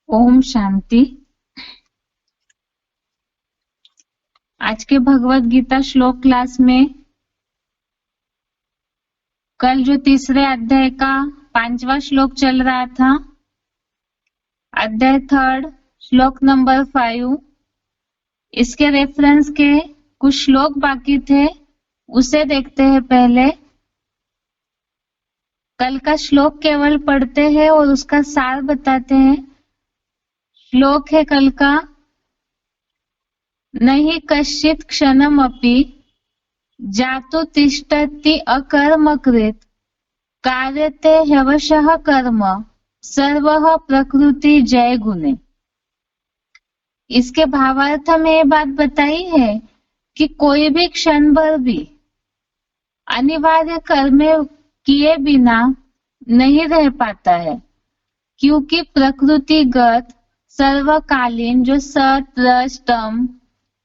ओम शांति। आज के भगवत गीता श्लोक क्लास में कल जो तीसरे अध्याय का 5वां श्लोक चल रहा था, अध्याय 3 श्लोक नंबर 5, इसके रेफरेंस के कुछ श्लोक बाकी थे, उसे देखते हैं। पहले कल का श्लोक केवल पढ़ते हैं और उसका सार बताते हैं। श्लोक है कल का, नहि कश्चित् क्षणमपि जातु तिष्ठति अकर्मकृत् कार्यते ह्यवशः कर्म सर्वः प्रकृति जय गुणे। इसके भावार्थ में ये बात बताई है कि कोई भी क्षण भर भी अनिवार्य कर्म किए बिना नहीं रह पाता है, क्योंकि प्रकृतिगत सर्वकालीन जो सत रज तम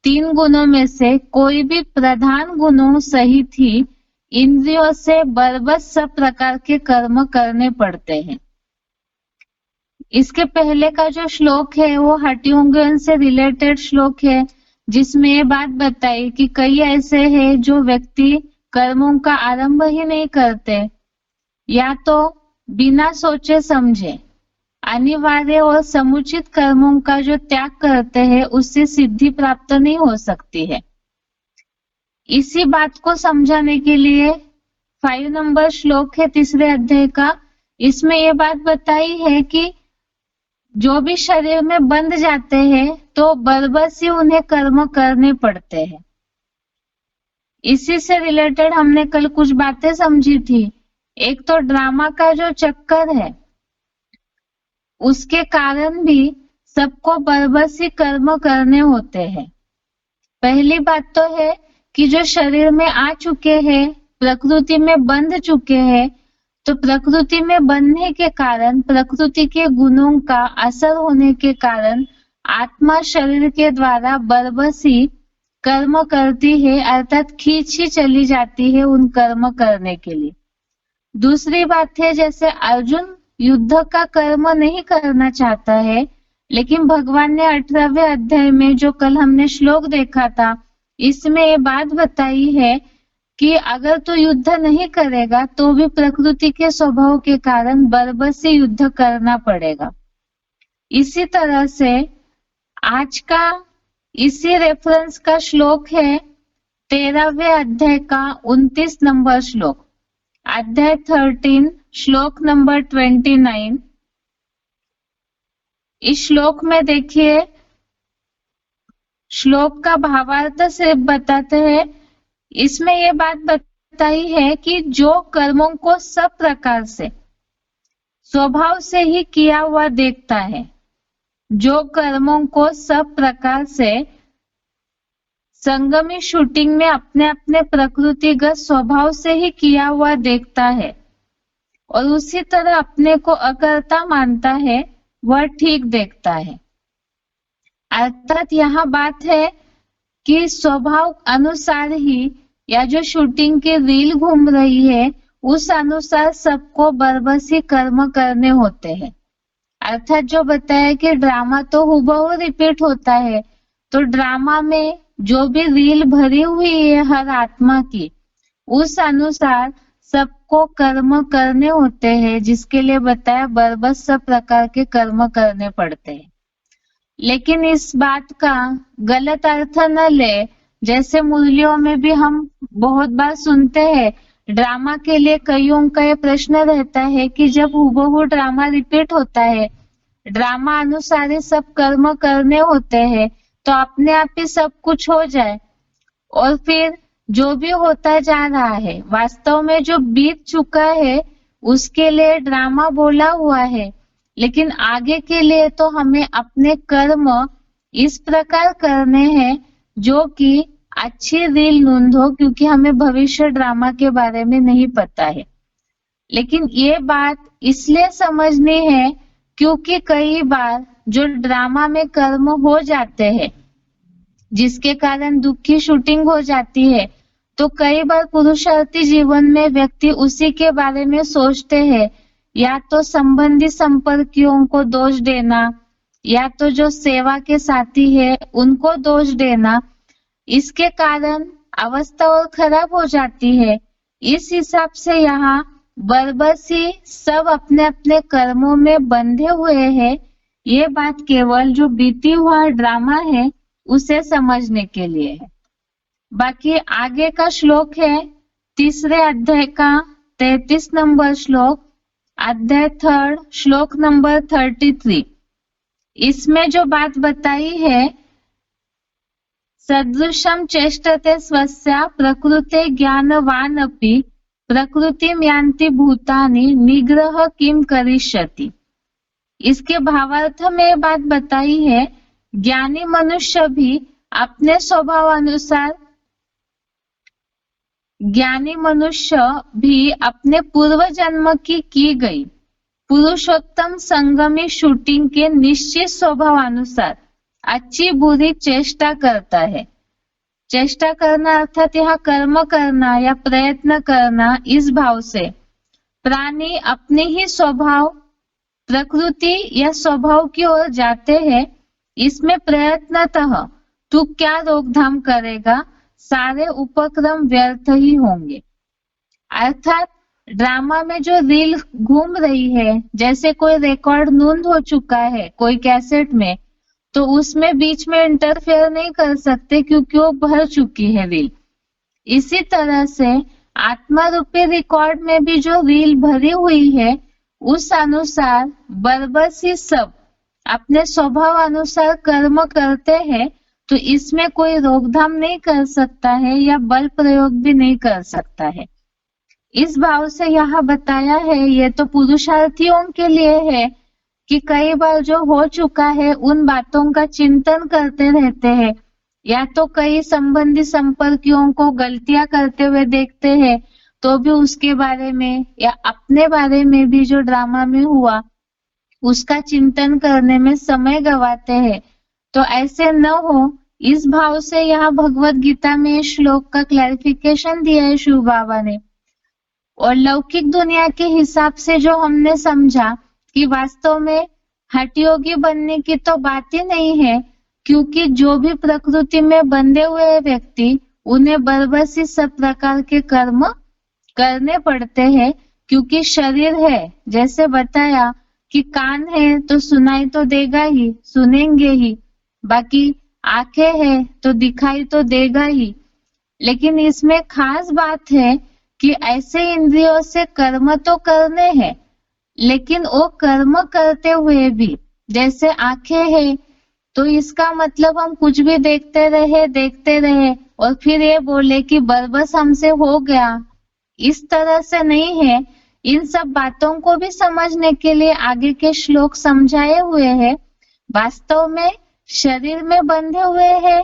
3 गुणों में से कोई भी प्रधान गुणों सहित ही इंद्रियों से बर्बस सब प्रकार के कर्म करने पड़ते हैं। इसके पहले का जो श्लोक है वो हठयोगन से रिलेटेड श्लोक है, जिसमें ये बात बताई कि कई ऐसे हैं जो व्यक्ति कर्मों का आरंभ ही नहीं करते, या तो बिना सोचे समझे अनिवार्य और समुचित कर्मों का जो त्याग करते हैं, उससे सिद्धि प्राप्त नहीं हो सकती है। इसी बात को समझाने के लिए 5 नंबर श्लोक है तीसरे अध्याय का। इसमें यह बात बताई है कि जो भी शरीर में बंध जाते हैं तो बर्बस ही उन्हें कर्म करने पड़ते हैं। इसी से रिलेटेड हमने कल कुछ बातें समझी थी। एक तो ड्रामा का जो चक्कर है, उसके कारण भी सबको बर्बसी कर्म करने होते हैं। पहली बात तो है कि जो शरीर में आ चुके हैं, प्रकृति में बंध चुके हैं, तो प्रकृति में बंधने के कारण, प्रकृति के गुणों का असर होने के कारण आत्मा शरीर के द्वारा बर्बसी कर्म करती है, अर्थात खींची चली जाती है उन कर्म करने के लिए। दूसरी बात है, जैसे अर्जुन युद्ध का कर्म नहीं करना चाहता है, लेकिन भगवान ने 18वें अध्याय में जो कल हमने श्लोक देखा था, इसमें ये बात बताई है कि अगर तू युद्ध नहीं करेगा तो भी प्रकृति के स्वभाव के कारण बर्बस से युद्ध करना पड़ेगा। इसी तरह से आज का इसी रेफरेंस का श्लोक है 13वें अध्याय का 29 नंबर श्लोक, अध्याय 13 श्लोक नंबर 29। इस श्लोक में देखिए, श्लोक का भावार्थ से बताते हैं। इसमें यह बात बताई है कि जो कर्मों को सब प्रकार से स्वभाव से ही किया हुआ देखता है, जो कर्मों को सब प्रकार से संगमी शूटिंग में अपने अपने प्रकृतिगत स्वभाव से ही किया हुआ देखता है और उसी तरह अपने को अकर्ता मानता है, वह ठीक देखता है। अर्थात यहाँ बात है कि स्वभाव अनुसार ही, या जो शूटिंग की रील घूम रही है उस अनुसार सबको बर्बसी कर्म करने होते हैं। अर्थात जो बताया कि ड्रामा तो हुबहू रिपीट होता है, तो ड्रामा में जो भी रील भरी हुई है हर आत्मा की, उस अनुसार सबको कर्म करने होते हैं, जिसके लिए बताया बर्बस सब प्रकार के कर्म करने पड़ते हैं। लेकिन इस बात का गलत अर्थ न ले, जैसे मुरलियों में भी हम बहुत बार सुनते हैं, ड्रामा के लिए कईयों का ये प्रश्न रहता है कि जब हुबहू ड्रामा रिपीट होता है, ड्रामा अनुसार ही सब कर्म करने होते हैं, तो अपने आप ही सब कुछ हो जाए और फिर जो भी होता जा रहा है वास्तव में जो बीत चुका है उसके लिए ड्रामा बोला हुआ है, लेकिन आगे के लिए तो हमें अपने कर्म इस प्रकार करने हैं जो कि अच्छी रील नूंद हो, क्योंकि हमें भविष्य ड्रामा के बारे में नहीं पता है। लेकिन ये बात इसलिए समझनी है क्योंकि कई बार जो ड्रामा में कर्म हो जाते हैं, जिसके कारण दुख की शूटिंग हो जाती है, तो कई बार पुरुषार्थी जीवन में व्यक्ति उसी के बारे में सोचते हैं, या तो संबंधी संपर्कियों को दोष देना, या तो जो सेवा के साथी है उनको दोष देना, इसके कारण अवस्था और खराब हो जाती है। इस हिसाब से यहाँ बरबसी सब अपने अपने कर्मों में बंधे हुए हैं। ये बात केवल जो बीती हुआ ड्रामा है उसे समझने के लिए है। बाकी आगे का श्लोक है तीसरे अध्याय का 33 नंबर श्लोक, अध्याय 3 श्लोक नंबर 33। इसमें जो बात बताई है, सदृशम चेष्टते स्वस्य प्रकृते ज्ञानवान अपि प्रकृतिम यान्ति भूतानि निग्रह किम करिष्यति। इसके भावार्थ में बात बताई है, ज्ञानी मनुष्य भी अपने स्वभाव अनुसार अपने पूर्व जन्म की गई पुरुषोत्तम संगमी शूटिंग के निश्चित स्वभाव अनुसार अच्छी बुरी चेष्टा करता है। चेष्टा करना अर्थात यह कर्म करना या प्रयत्न करना, इस भाव से प्राणी अपने ही स्वभाव प्रकृति या स्वभाव की ओर जाते हैं। इसमें प्रयत्नतः तू क्या रोकथाम करेगा, सारे उपक्रम व्यर्थ ही होंगे। अर्थात ड्रामा में जो रील घूम रही है, जैसे कोई रिकॉर्ड नोंद हो चुका है कोई कैसेट में, तो उसमें बीच में इंटरफेयर नहीं कर सकते क्योंकि वो भर चुकी है रील। इसी तरह से आत्मा रूपी रिकॉर्ड में भी जो रील भरी हुई है, उस अनुसार बरबसी सब अपने स्वभाव अनुसार कर्म करते हैं, तो इसमें कोई रोकथाम नहीं कर सकता है या बल प्रयोग भी नहीं कर सकता है। इस भाव से यहाँ बताया है, ये तो पुरुषार्थियों के लिए है कि कई बार जो हो चुका है उन बातों का चिंतन करते रहते हैं, या तो कई संबंधी संपर्कियों को गलतियां करते हुए देखते हैं तो भी उसके बारे में या अपने बारे में भी जो ड्रामा में हुआ उसका चिंतन करने में समय गवाते हैं। तो ऐसे न हो, इस भाव से यहाँ भगवत गीता में श्लोक का क्लैरिफिकेशन दिया है शिव बाबा ने। और लौकिक दुनिया के हिसाब से जो हमने समझा कि वास्तव में हठयोगी बनने की तो बात ही नहीं है, क्योंकि जो भी प्रकृति में बंधे हुए व्यक्ति, उन्हें बरबसी सब प्रकार के कर्म करने पड़ते हैं, क्योंकि शरीर है, जैसे बताया कि कान है तो सुनाई तो देगा ही, सुनेंगे ही, बाकी आंखें है तो दिखाई तो देगा ही। लेकिन इसमें खास बात है कि ऐसे इंद्रियों से कर्म तो करने हैं, लेकिन वो कर्म करते हुए भी, जैसे आंखें है तो इसका मतलब हम कुछ भी देखते रहे और फिर ये बोले कि बरबस हमसे हो गया, इस तरह से नहीं है। इन सब बातों को भी समझने के लिए आगे के श्लोक समझाए हुए हैं। वास्तव में शरीर में बंधे हुए हैं,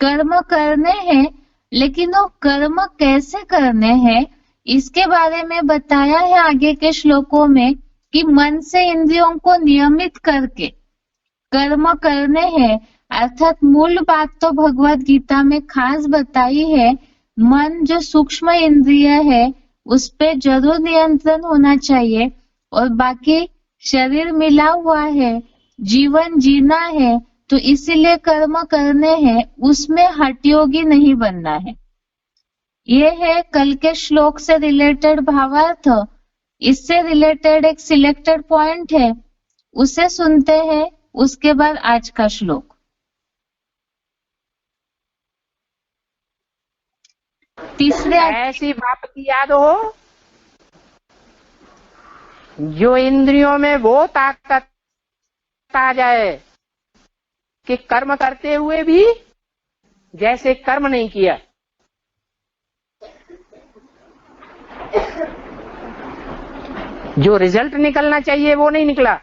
कर्म करने हैं, लेकिन वो कर्म कैसे करने हैं इसके बारे में बताया है आगे के श्लोकों में, कि मन से इंद्रियों को नियमित करके कर्म करने हैं। अर्थात मूल बात तो भगवत गीता में खास बताई है, मन जो सूक्ष्म इंद्रिय है उस पे जरूर नियंत्रण होना चाहिए, और बाकी शरीर मिला हुआ है, जीवन जीना है, तो इसीलिए कर्म करने हैं, उसमें हठयोगी नहीं बनना है। ये है कल के श्लोक से रिलेटेड भावार्थ। इससे रिलेटेड एक सिलेक्टेड पॉइंट है, उसे सुनते हैं, उसके बाद आज का श्लोक। तीसरे ऐसी बात की याद हो जो इंद्रियों में वो ताकत आ जाए कि कर्म करते हुए भी जैसे कर्म नहीं किया। जो रिजल्ट निकलना चाहिए वो नहीं निकला।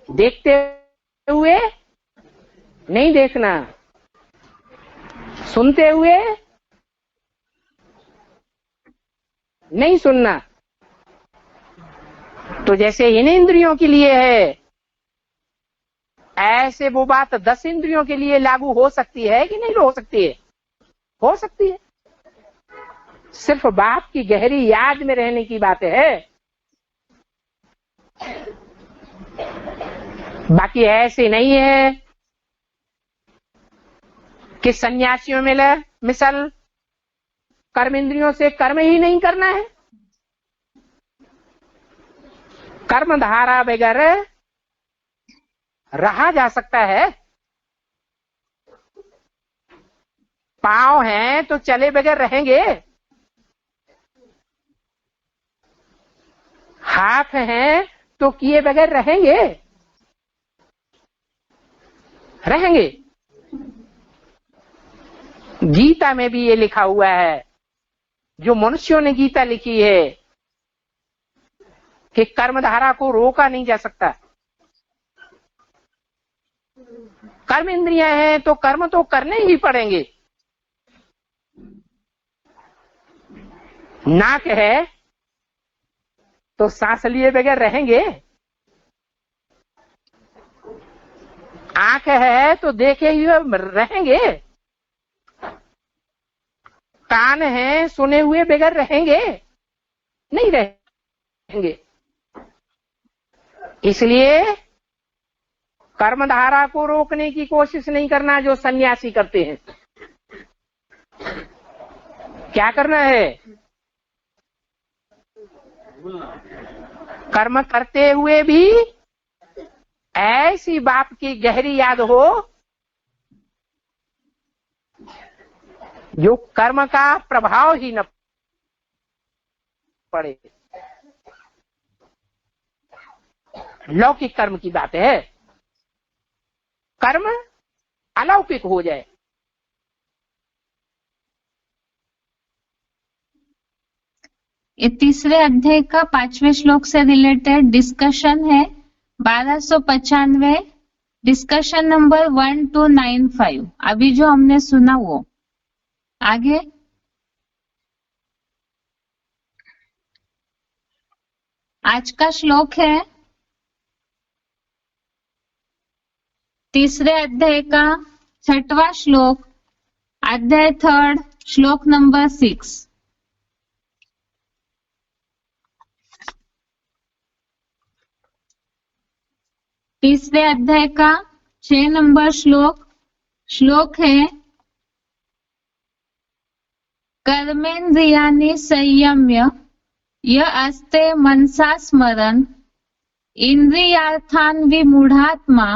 देखते हुए नहीं देखना, सुनते हुए नहीं सुनना। तो जैसे इन इंद्रियों के लिए है, ऐसे वो बात 10 इंद्रियों के लिए लागू हो सकती है कि नहीं हो सकती है? हो सकती है। सिर्फ बाप की गहरी याद में रहने की बात है। बाकी ऐसे नहीं है कि सन्यासियों में मिसल कर्म इंद्रियों से कर्म ही नहीं करना है। कर्म धारा बगैर रहा जा सकता है। पांव हैं तो चले बगैर रहेंगे, हाथ हैं तो किए बगैर रहेंगे। गीता में भी ये लिखा हुआ है, जो मनुष्यों ने गीता लिखी है, कि कर्मधारा को रोका नहीं जा सकता। कर्म इंद्रियां हैं तो कर्म तो करने ही पड़ेंगे। नाक है तो सांस लिए बगैर रहेंगे, आंख है तो देखे हुए रहेंगे, कान है सुने हुए बगैर रहेंगे नहीं रहेंगे। इसलिए कर्मधारा को रोकने की कोशिश नहीं करना जो सन्यासी करते हैं। क्या करना है? कर्म करते हुए भी ऐसी बाप की गहरी याद हो जो कर्म का प्रभाव ही न पड़े। लौकिक कर्म की बात है, कर्म अलौकिक हो जाए। ये तीसरे अध्याय का 5वें श्लोक से रिलेटेड डिस्कशन है, 1295, डिस्कशन नंबर 1295। अभी जो हमने सुना वो आगे। आज का श्लोक है तीसरे अध्याय का 6वां श्लोक, अध्याय 3, श्लोक नंबर 6। तीसरे अध्याय का 6 नंबर श्लोक है, कर्मेन्द्रियाणि संयम्य य आस्ते मनसा स्मरन् इंद्रियार्थान् विमूढात्मा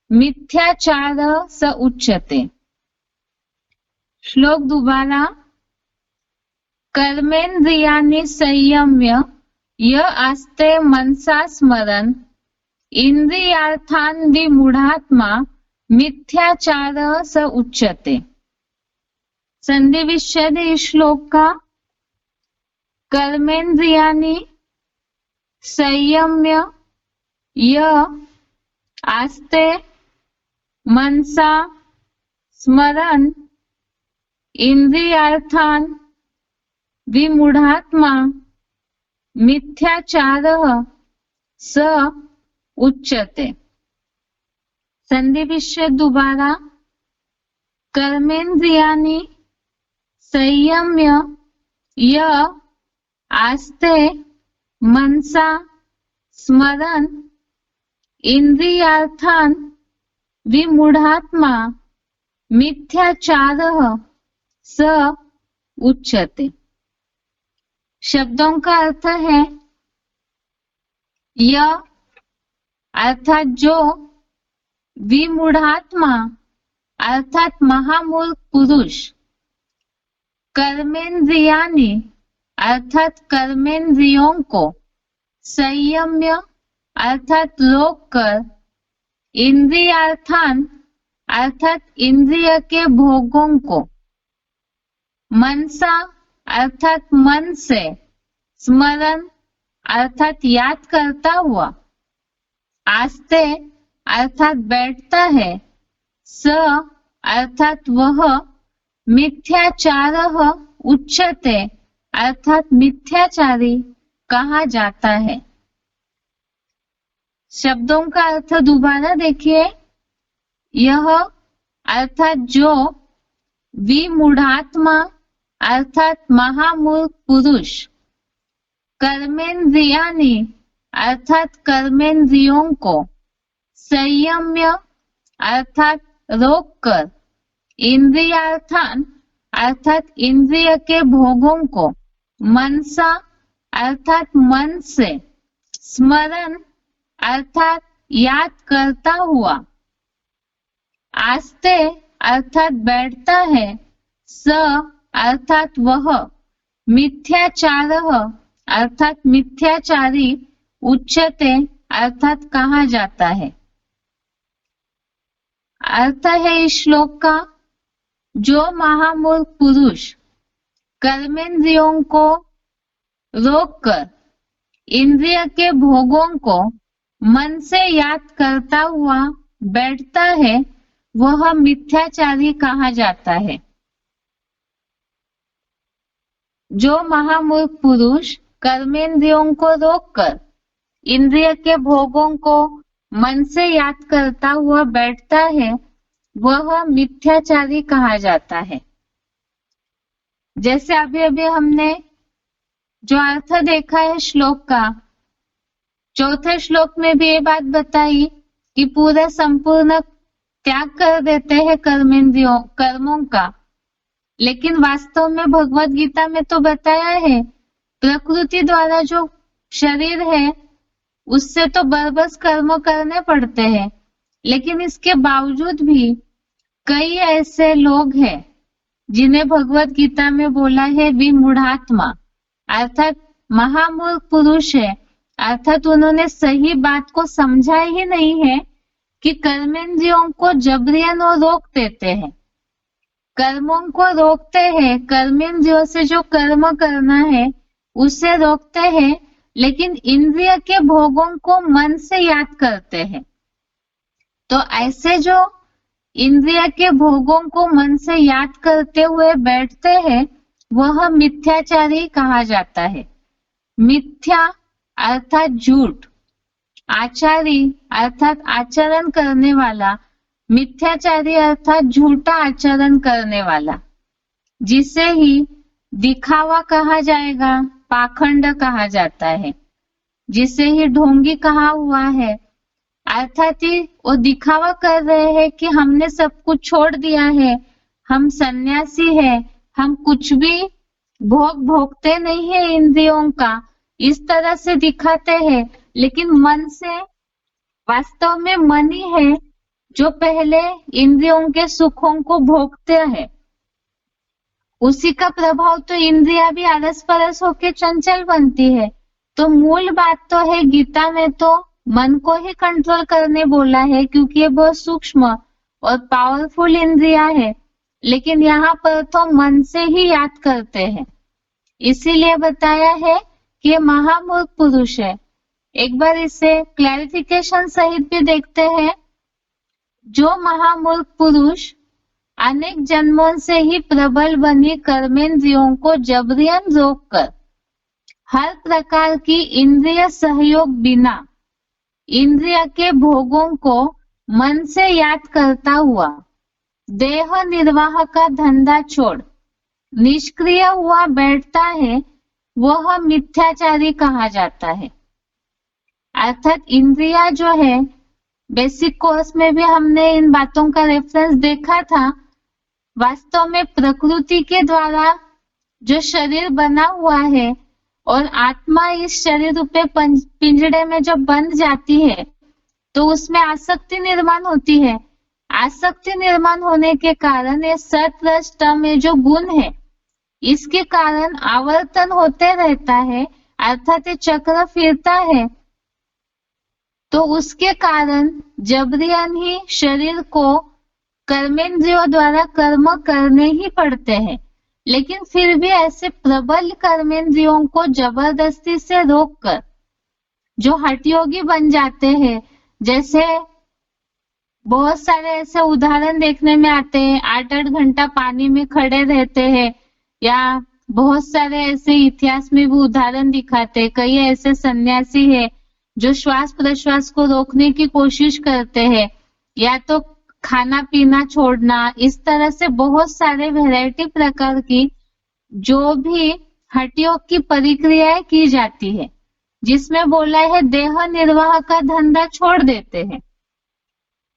मिथ्याचार स उच्यते। श्लोक दोबारा, कर्मेन्द्रियाणि संयम्य य आस्ते मनसा स्मरन् इंद्रियार्थान् विमूढात्मा मिथ्याचार स उच्यते। संधि विच्छेद इस श्लोक का, कर्मेन्द्रियाणि संयम्य य आस्ते मनसा स्मरन् इंद्रियार्थान् विमूढात्मा मिथ्याचारः स उच्यते। संधि विच्छेद दोबारा, कर्मेन्द्रियाणि संयम्य य आस्ते मनसा स्मरन् इंद्रियार्थान् विमूढात्मा मिथ्याचारः स उच्यते। शब्दों का अर्थ है, य अर्थात जो, विमूढ़ात्मा अर्थात महामूर्ख पुरुष, कर्मेन्द्रियाणि अर्थात कर्मेंद्रियों को, संयम्य अर्थात रोक कर, इंद्रियार्थान अर्थात इंद्रिय के भोगों को, मनसा अर्थात मन से, स्मरण अर्थात याद करता हुआ, आस्ते अर्थात बैठता है, स अर्थात वह, मिथ्याचारः उच्यते अर्थात मिथ्याचारी कहा जाता है। शब्दों का अर्थ दोबारा देखिए, यह अर्थात जो, विमूढ़ात्मा अर्थात महामूर्ख पुरुष, कर्मेंद्रियाणि अर्थात कर्मेंद्रियों को, संयम्य अर्थात रोककर, इंद्रियार्थान अर्थात इंद्रिय के भोगों को, मनसा अर्थात मन से, स्मरण अर्थात याद करता हुआ, आस्ते अर्थात बैठता है, स अर्थात वह, मिथ्याचार अर्थात मिथ्याचारी, उच्चते अर्थात कहा जाता है। अर्थ है इस श्लोक का, जो महामूर्ख पुरुष कर्मेंद्रियों को रोककर इंद्रिय के भोगों को मन से याद करता हुआ बैठता है, वह मिथ्याचारी कहा जाता है। जो महामूर्ख पुरुष कर्मेंद्रियों को रोककर इंद्रिय के भोगों को मन से याद करता हुआ बैठता है, वह मिथ्याचारी कहा जाता है। जैसे अभी अभी हमने जो अर्थ देखा है श्लोक का, चौथे श्लोक में भी ये बात बताई कि पूरा संपूर्ण त्याग कर देते हैं कर्मेंद्रियों कर्मों का, लेकिन वास्तव में भगवत गीता में तो बताया है प्रकृति द्वारा जो शरीर है उससे तो बरबस कर्म करने पड़ते हैं, लेकिन इसके बावजूद भी कई ऐसे लोग हैं जिन्हें भगवत गीता में बोला है विमूढ़ात्मा अर्थात महामूर्ख पुरुष है, अर्थात उन्होंने सही बात को समझा ही नहीं है कि कर्मेंद्रियों को जबरियन और रोक देते हैं, कर्मों को रोकते हैं, कर्मेंद्रियों से जो कर्म करना है उसे रोकते हैं, लेकिन इंद्रिय के भोगों को मन से याद करते हैं। तो ऐसे जो इंद्रिय के भोगों को मन से याद करते हुए बैठते हैं, वह मिथ्याचारी कहा जाता है। मिथ्या अर्थात झूठ, आचारी अर्थात आचरण करने वाला, मिथ्याचारी अर्थात झूठा आचरण करने वाला, जिसे ही दिखावा कहा जाएगा, पाखंड कहा जाता है, जिसे ही ढोंगी कहा हुआ है, अर्थात ही वो दिखावा कर रहे हैं कि हमने सब कुछ छोड़ दिया है, हम सन्यासी है, हम कुछ भी भोग भोगते नहीं है इंद्रियों का, इस तरह से दिखाते हैं, लेकिन मन से वास्तव में मन ही है जो पहले इंद्रियों के सुखों को भोगते हैं। उसी का प्रभाव तो इंद्रिया भी आलस परस होके चंचल बनती है। तो मूल बात तो है गीता में तो मन को ही कंट्रोल करने बोला है, क्योंकि ये बहुत सूक्ष्म और पावरफुल इंद्रिया है, लेकिन यहाँ पर तो मन से ही याद करते हैं, इसीलिए बताया है कि ये महामूर्ख पुरुष है। एक बार इसे क्लैरिफिकेशन सहित भी देखते हैं। जो महामूर्ख पुरुष अनेक जन्मों से ही प्रबल बनी कर्मेंद्रियों को जबरियन रोककर हर प्रकार की इंद्रिय सहयोग बिना इंद्रिय के भोगों को मन से याद करता हुआ देह निर्वाह का धंधा छोड़ निष्क्रिय हुआ बैठता है, वह मिथ्याचारी कहा जाता है। अर्थात इंद्रिया जो है, बेसिक कोर्स में भी हमने इन बातों का रेफरेंस देखा था, वास्तव में प्रकृति के द्वारा जो शरीर बना हुआ है और आत्मा इस शरीर रूपे पिंजड़े में जब बंध जाती है तो उसमें आसक्ति निर्माण होती है। आसक्ति निर्माण होने के कारण ये सत रज तम ये जो गुण है इसके कारण आवर्तन होते रहता है, अर्थात ये चक्र फिरता है। तो उसके कारण जबरियन ही शरीर को कर्मेंद्रियों द्वारा कर्म करने ही पड़ते हैं, लेकिन फिर भी ऐसे प्रबल कर्मेंद्रियों को जबरदस्ती से रोककर जो हठयोगी बन जाते हैं, जैसे बहुत सारे ऐसे उदाहरण देखने में आते हैं, 8-8 घंटा पानी में खड़े रहते हैं, या बहुत सारे ऐसे इतिहास में भी उदाहरण दिखाते हैं। कई ऐसे सन्यासी है जो श्वास प्रश्वास को रोकने की कोशिश करते हैं, या तो खाना पीना छोड़ना, इस तरह से बहुत सारे वैरायटी प्रकार की जो भी हठयोग की प्रक्रियाएं की जाती है, जिसमें बोला है देह निर्वाह का धंधा छोड़ देते हैं।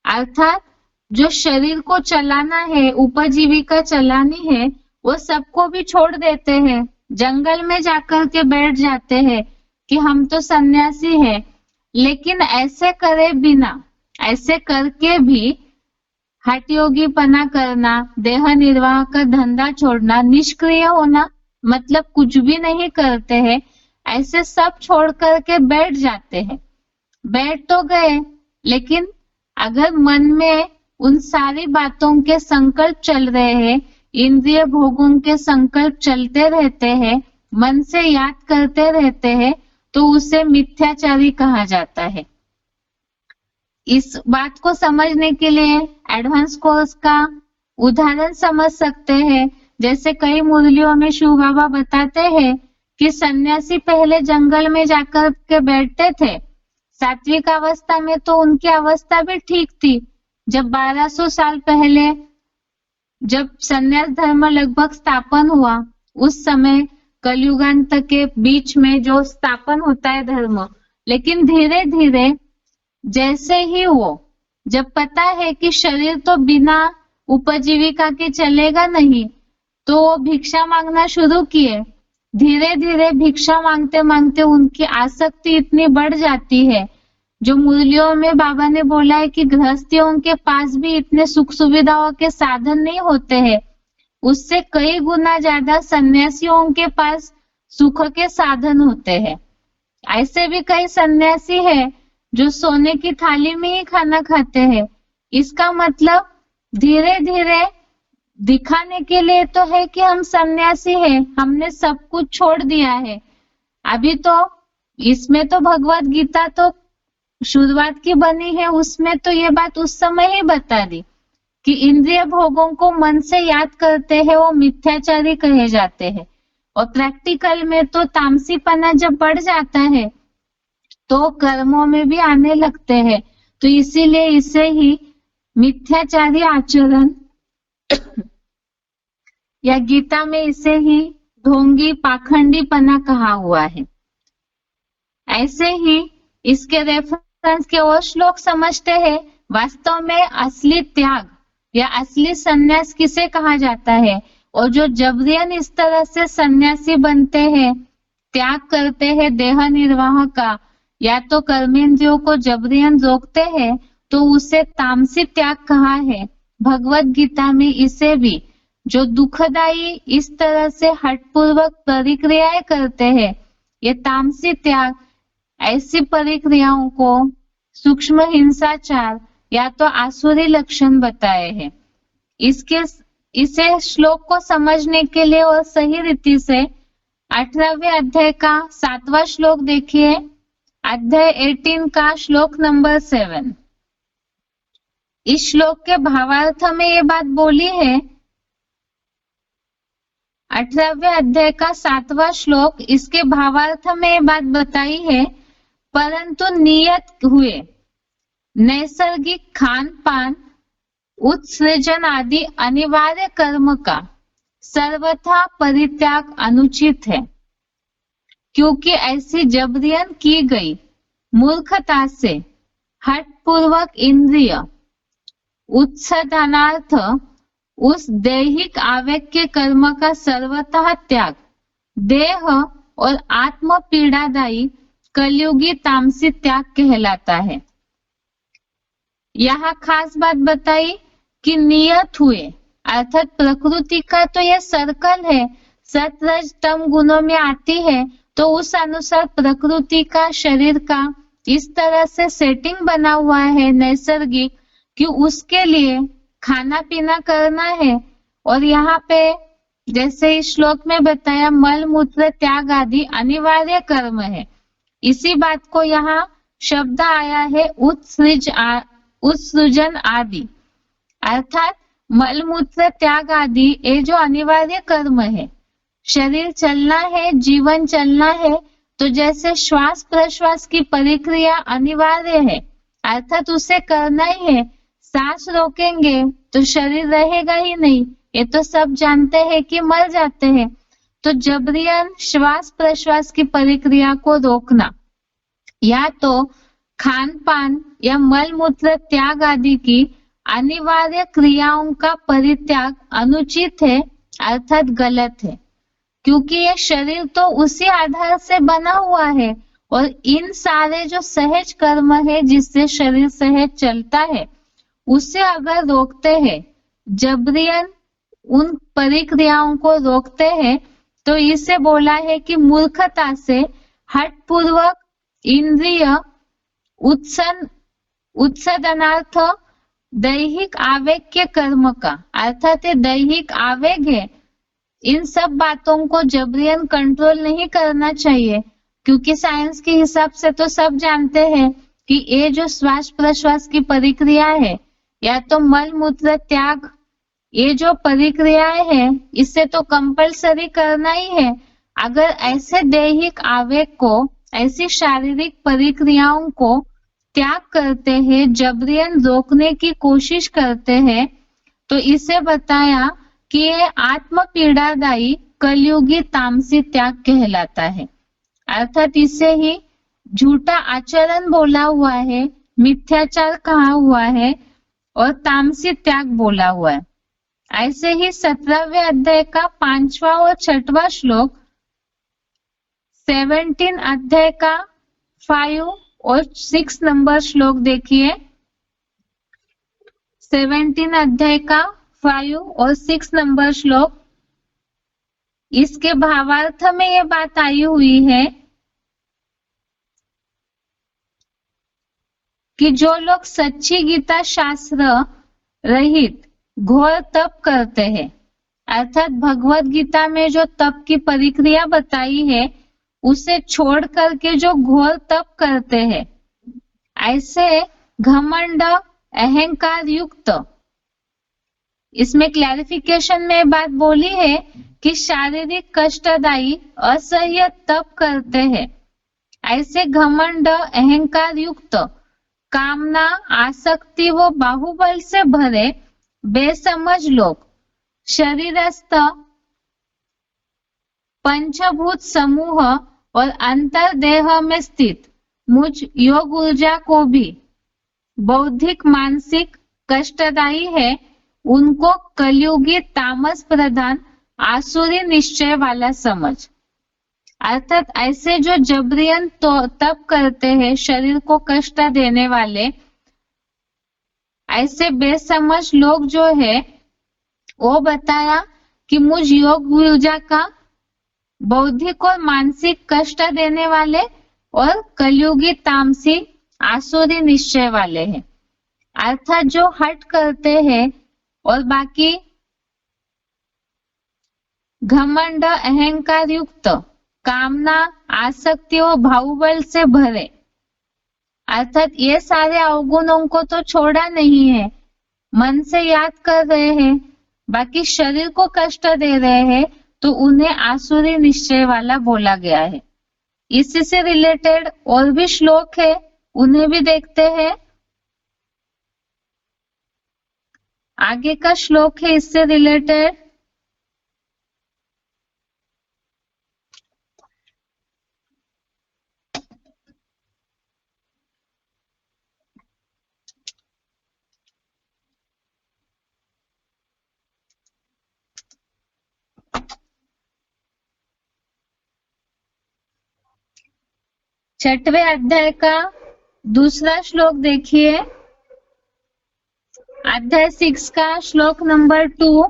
अर्थात जो शरीर को चलाना है, उपजीविका चलानी है, वो सबको भी छोड़ देते हैं, जंगल में जाकर के बैठ जाते हैं कि हम तो सन्यासी हैं। लेकिन ऐसे करे बिना, ऐसे करके भी हठ योगीपना करना, देह निर्वाह का धंधा छोड़ना, निष्क्रिय होना, मतलब कुछ भी नहीं करते हैं, ऐसे सब छोड़ करके बैठ जाते हैं। बैठ तो गए, लेकिन अगर मन में उन सारी बातों के संकल्प चल रहे हैं, इंद्रिय भोगों के संकल्प चलते रहते हैं, मन से याद करते रहते हैं, तो उसे मिथ्याचारी कहा जाता है। इस बात को समझने के लिए एडवांस कोर्स का उदाहरण समझ सकते हैं। जैसे कई मुरलियों में शिव बाबा बताते हैं कि सन्यासी पहले जंगल में जाकर के बैठते थे। सात्विक अवस्था में तो उनकी अवस्था भी ठीक थी। जब 1200 साल पहले जब सन्यास धर्म लगभग स्थापन हुआ, उस समय कलयुगांत के बीच में जो स्थापन होता है धर्म, लेकिन धीरे धीरे जैसे ही वो जब पता है कि शरीर तो बिना उपजीविका के चलेगा नहीं, तो वो भिक्षा मांगना शुरू किए। धीरे धीरे भिक्षा मांगते मांगते उनकी आसक्ति इतनी बढ़ जाती है, जो मुरलियों में बाबा ने बोला है कि गृहस्थियों के पास भी इतने सुख सुविधाओं के साधन नहीं होते हैं, उससे कई गुना ज्यादा सन्यासियों के पास सुख के साधन होते हैं। ऐसे भी कई सन्यासी हैं जो सोने की थाली में ही खाना खाते हैं। इसका मतलब धीरे धीरे दिखाने के लिए तो है कि हम सन्यासी हैं, हमने सब कुछ छोड़ दिया है। अभी तो इसमें तो भगवत गीता तो शुरुआत की बनी है, उसमें तो ये बात उस समय ही बता दी कि इंद्रिय भोगों को मन से याद करते हैं वो मिथ्याचारी कहे जाते हैं। और प्रैक्टिकल में तो तामसीपना जब बढ़ जाता है तो कर्मों में भी आने लगते हैं, तो इसीलिए इसे ही मिथ्याचारी आचरण या गीता में इसे ही ढोंगी पाखंडीपना कहा हुआ है। ऐसे ही इसके रेफरेंस के और श्लोक समझते हैं। वास्तव में असली त्याग या असली सन्यास किसे कहा जाता है, और जो जबरियन इस तरह से सन्यासी बनते हैं, त्याग करते हैं देह निर्वाह का, या तो कर्मेंद्रियों को जबरियन रोकते हैं, तो उसे तामसी त्याग कहा है। भगवत गीता में इसे भी जो दुखदाई इस तरह से हठपूर्वक परिक्रियाएं करते हैं, ये तामसी त्याग, ऐसी परिक्रियाओं को सूक्ष्म हिंसाचार या तो आसुरी लक्षण बताए हैं। इसे श्लोक को समझने के लिए और सही रीति से 18वें अध्याय का 7वां श्लोक देखिए, अध्याय 18 का श्लोक नंबर 7। इस श्लोक के भावार्थ में ये बात बोली है। 18वें अध्याय का 7वां श्लोक, इसके भावार्थ में ये बात बताई है, परंतु नियत हुए नैसर्गिक खान पान उत्सृजन आदि अनिवार्य कर्म का सर्वथा परित्याग अनुचित है, क्योंकि ऐसी जबरियन की गई मूर्खता से हठपूर्वक इंद्रिय उत्साधनार्थ उस दैहिक आवेग के कर्म का सर्वतः त्याग देह और आत्म पीड़ादायी कलयुगी तामसी त्याग कहलाता है। यहाँ खास बात बताई कि नियत हुए, अर्थात प्रकृति का तो यह सर्कल है, सतरज तम गुणों में आती है, तो उस अनुसार प्रकृति का शरीर का इस तरह से सेटिंग बना हुआ है नैसर्गिक, कि उसके लिए खाना पीना करना है। और यहाँ पे जैसे इस श्लोक में बताया मल मूत्र त्याग आदि अनिवार्य कर्म है। इसी बात को यहाँ शब्द आया है उत्सृजन आदि, अर्थात मल मूत्र त्याग आदि ये जो अनिवार्य कर्म है। शरीर चलना है, जीवन चलना है, तो जैसे श्वास प्रश्वास की परिक्रिया अनिवार्य है, अर्थात उसे करना ही है। सांस रोकेंगे तो शरीर रहेगा ही नहीं, ये तो सब जानते हैं कि मर जाते हैं। तो जबरियन श्वास प्रश्वास की परिक्रिया को रोकना, या तो खान पान या मल मूत्र त्याग आदि की अनिवार्य क्रियाओं का परित्याग अनुचित है, अर्थात गलत है, क्योंकि ये शरीर तो उसी आधार से बना हुआ है और इन सारे जो सहज कर्म है जिससे शरीर सहज चलता है उसे अगर रोकते हैं, जबरियन उन परिक्रियाओं को रोकते हैं, तो इसे बोला है कि मूर्खता से हठपूर्वक इंद्रिय उत्सदनार्थ दैहिक आवेग के कर्म का, अर्थात ये दैहिक आवेग है, इन सब बातों को जबरियन कंट्रोल नहीं करना चाहिए, क्योंकि साइंस के हिसाब से तो सब जानते हैं कि ये जो श्वास प्रश्वास की परिक्रिया है या तो मल मूत्र त्याग, ये जो परिक्रियाएं है इसे तो कंपलसरी करना ही है। अगर ऐसे दैहिक आवेग को, ऐसी शारीरिक परिक्रियाओं को त्याग करते हैं, जबरियन रोकने की कोशिश करते हैं, तो इसे बताया कि ये आत्म पीड़ादायी कलयुगी तामसी त्याग कहलाता है, अर्थात इसे ही झूठा आचरण बोला हुआ है, मिथ्याचार कहा हुआ है और तामसी त्याग बोला हुआ है। ऐसे ही 17वें अध्याय का 5वां और 6वां श्लोक, 17 अध्याय का 5 और 6 नंबर श्लोक देखिए। 17 अध्याय का 5 और 6 नंबर श्लोक, इसके भावार्थ में ये बात आई हुई है कि जो लोग सच्ची गीता शास्त्र रहित घोर तप करते हैं, अर्थात भगवत गीता में जो तप की परिक्रिया बताई है उसे छोड़ करके जो घोर तप करते हैं, ऐसे घमंड अहंकार युक्त, इसमें क्लैरिफिकेशन में बात बोली है कि शारीरिक कष्टदायी असह्य तप करते हैं, ऐसे घमंड अहंकार युक्त, कामना आसक्ति व बाहुबल से भरे बेसमझ लोग शरीरस्थ पंचभूत समूह और अंतर्देह में स्थित मुझ योग ऊर्जा को भी बौद्धिक मानसिक कष्टदायी है, उनको कलयुगी तामस प्रधान आसुरी निश्चय वाला समझ। अर्थात ऐसे जो जबरियन तो तप करते हैं, शरीर को कष्ट देने वाले, ऐसे बेसमझ लोग जो है वो बताया कि मुझ योग ऊर्जा का बौद्धिक और मानसिक कष्ट देने वाले और कलयुगी तामसी आसुरी निश्चय वाले हैं। अर्थात जो हट करते हैं और बाकी घमंड अहंकार युक्त, कामना आसक्ति और बाहुबल से भरे, अर्थात ये सारे अवगुणों को तो छोड़ा नहीं है, मन से याद कर रहे हैं, बाकी शरीर को कष्ट दे रहे हैं, तो उन्हें आसुरी निश्चय वाला बोला गया है। इसी से रिलेटेड और भी श्लोक है, उन्हें भी देखते हैं। आगे का श्लोक है इससे रिलेटेड, छठवें अध्याय का दूसरा श्लोक देखिए, अध्याय 6 का श्लोक नंबर 2।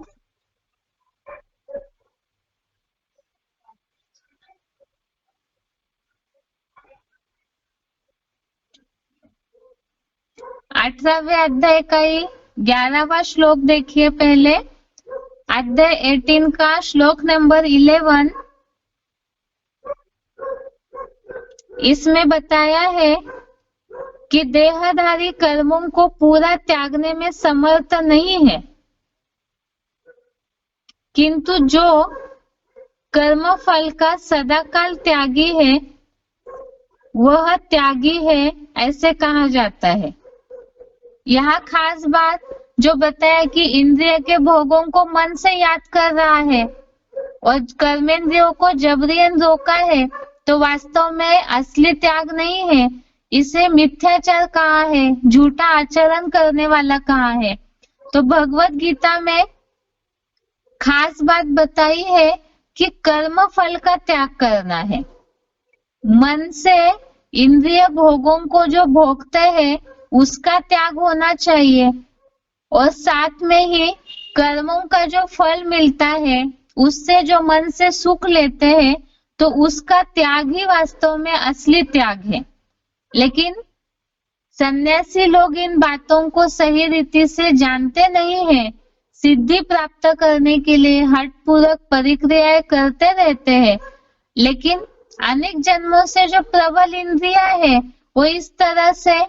अठारहवें अध्याय का ही 11वां श्लोक देखिए पहले, अध्याय 18 का श्लोक नंबर 11। इसमें बताया है कि देहधारी कर्मों को पूरा त्यागने में समर्थ नहीं है, किंतु जो कर्म फल का सदाकाल त्यागी है वह त्यागी है, ऐसे कहा जाता है। यहाँ खास बात जो बताया कि इंद्रिय के भोगों को मन से याद कर रहा है और कर्मेंद्रियों को जबरियन रोका है, तो वास्तव में असली त्याग नहीं है। इसे मिथ्याचार कहा है, झूठा आचरण करने वाला कहा है। तो भगवत गीता में खास बात बताई है कि कर्म फल का त्याग करना है। मन से इंद्रिय भोगों को जो भोगते हैं उसका त्याग होना चाहिए, और साथ में ही कर्मों का जो फल मिलता है उससे जो मन से सुख लेते हैं तो उसका त्याग ही वास्तव में असली त्याग है। लेकिन सन्यासी लोग इन बातों को सही रीति से जानते नहीं हैं। सिद्धि प्राप्त करने के लिए हठपूर्वक परिक्रियाएं करते रहते हैं, लेकिन अनेक जन्मों से जो प्रबल इंद्रिया है वो इस तरह से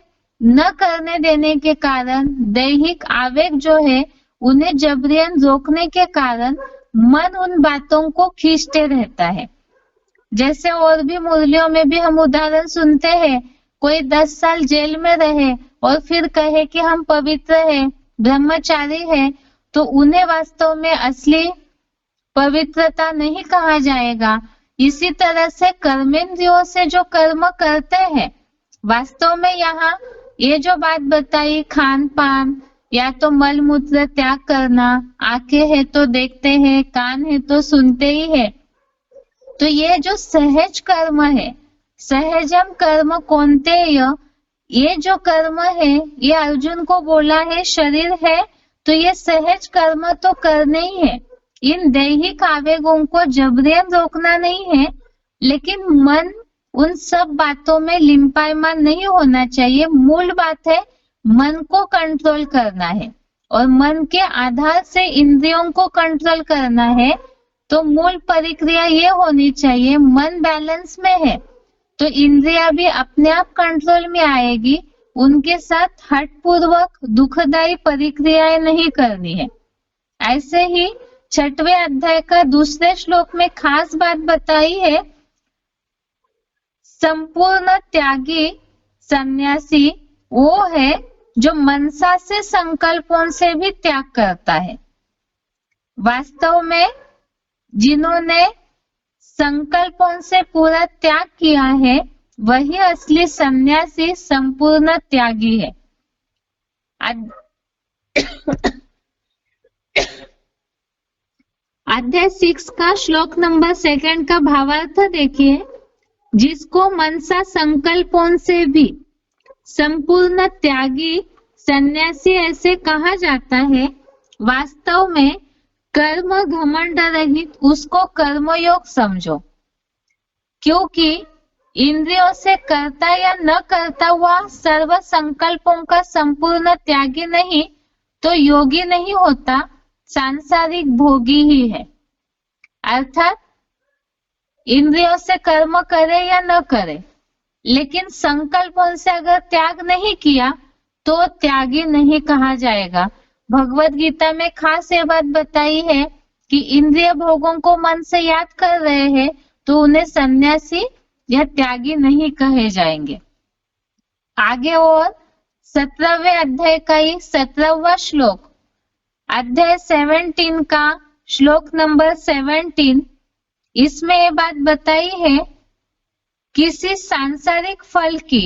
न करने देने के कारण, दैहिक आवेग जो है उन्हें जबरियन रोकने के कारण मन उन बातों को खींचते रहता है। जैसे और भी मुरलियों में भी हम उदाहरण सुनते हैं, कोई 10 साल जेल में रहे और फिर कहे कि हम पवित्र है, ब्रह्मचारी है, तो उन्हें वास्तव में असली पवित्रता नहीं कहा जाएगा। इसी तरह से कर्मेंद्रियों से जो कर्म करते हैं, वास्तव में यहाँ ये जो बात बताई, खान पान या तो मल मूत्र त्याग करना, आंखें है तो देखते हैं, कान है तो सुनते ही है, तो ये जो सहज कर्म है, सहजम कर्म कौन्तेय, ये जो कर्म है ये अर्जुन को बोला है शरीर है तो ये सहज कर्म तो करने ही है। इन दैहिक आवेगों को जबरियन रोकना नहीं है, लेकिन मन उन सब बातों में लिम्पायमान नहीं होना चाहिए। मूल बात है मन को कंट्रोल करना है और मन के आधार से इंद्रियों को कंट्रोल करना है। तो मूल प्रक्रिया ये होनी चाहिए, मन बैलेंस में है तो इंद्रिया भी अपने आप कंट्रोल में आएगी। उनके साथ हठपूर्वक दुखदायी प्रक्रियाएं नहीं करनी है। ऐसे ही 6वें अध्याय का दूसरे श्लोक में खास बात बताई है, संपूर्ण त्यागी सन्यासी वो है जो मनसा से संकल्पों से भी त्याग करता है। वास्तव में जिन्होंने संकल्पों से पूरा त्याग किया है वही असली सन्यासी संपूर्ण त्यागी है। अध्याय 6 का श्लोक नंबर 2 का भावार्थ देखिए, जिसको मनसा संकल्पों से भी संपूर्ण त्यागी सन्यासी ऐसे कहा जाता है। वास्तव में कर्म घमंड रहित उसको कर्मयोग समझो, क्योंकि इंद्रियों से करता या न करता हुआ सर्व संकल्पों का संपूर्ण त्यागी नहीं तो योगी नहीं होता, सांसारिक भोगी ही है। अर्थात इंद्रियों से कर्म करे या न करे, लेकिन संकल्पों से अगर त्याग नहीं किया तो त्यागी नहीं कहा जाएगा। भगवत गीता में खास ये बात बताई है कि इंद्रिय भोगों को मन से याद कर रहे हैं तो उन्हें सन्यासी या त्यागी नहीं कहे जाएंगे। आगे और 17वें अध्याय का ही 17वां श्लोक, अध्याय 17 का श्लोक नंबर 17, इसमें ये बात बताई है, किसी सांसारिक फल की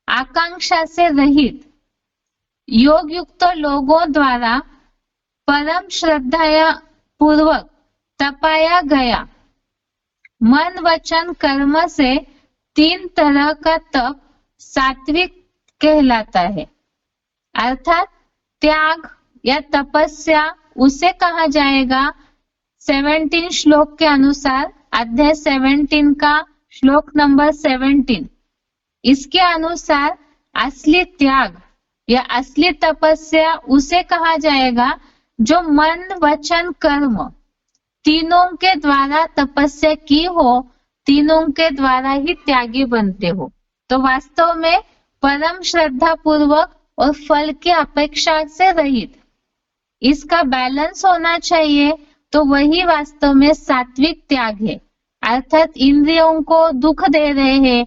आकांक्षा से रहित योग युक्त लोगों द्वारा परम श्रद्धा पूर्वक तपाया गया मन वचन कर्म से 3 तरह का तप सात्विक कहलाता है। अर्थात त्याग या तपस्या उसे कहा जाएगा 17 श्लोक के अनुसार, अध्याय 17 का श्लोक नंबर 17, इसके अनुसार असली त्याग या असली तपस्या उसे कहा जाएगा जो मन वचन कर्म तीनों के द्वारा तपस्या की हो, तीनों के द्वारा ही त्यागी बनते हो। तो वास्तव में परम श्रद्धा पूर्वक और फल की अपेक्षा से रहित इसका बैलेंस होना चाहिए, तो वही वास्तव में सात्विक त्याग है। अर्थात इंद्रियों को दुख दे रहे हैं,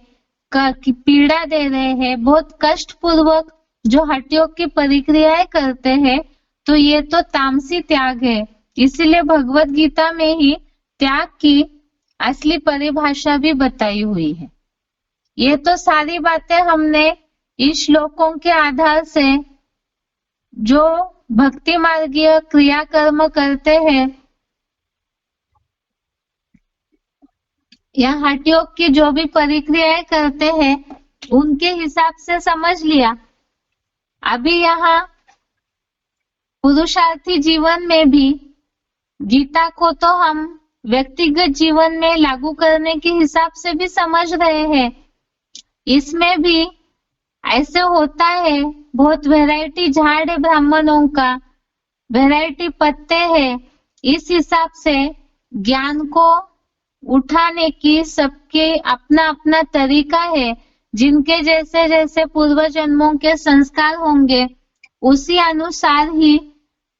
पीड़ा दे रहे हैं, बहुत कष्ट पूर्वक जो हठयोग की प्रक्रियाएं करते हैं, तो ये तो तामसी त्याग है। इसीलिए भगवत गीता में ही त्याग की असली परिभाषा भी बताई हुई है। ये तो सारी बातें हमने इस श्लोकों के आधार से जो भक्ति मार्गीय क्रिया कर्म करते हैं या हठ योग की जो भी परिक्रियाएं करते हैं उनके हिसाब से समझ लिया। अभी यहाँ पुरुषार्थी जीवन में भी गीता को तो हम व्यक्तिगत जीवन में लागू करने के हिसाब से भी समझ रहे हैं। इसमें भी ऐसे होता है, बहुत वैरायटी झाड़ है ब्राह्मणों का, वैरायटी पत्ते हैं। इस हिसाब से ज्ञान को उठाने की सबके अपना अपना तरीका है। जिनके जैसे जैसे पूर्व जन्मों के संस्कार होंगे उसी अनुसार ही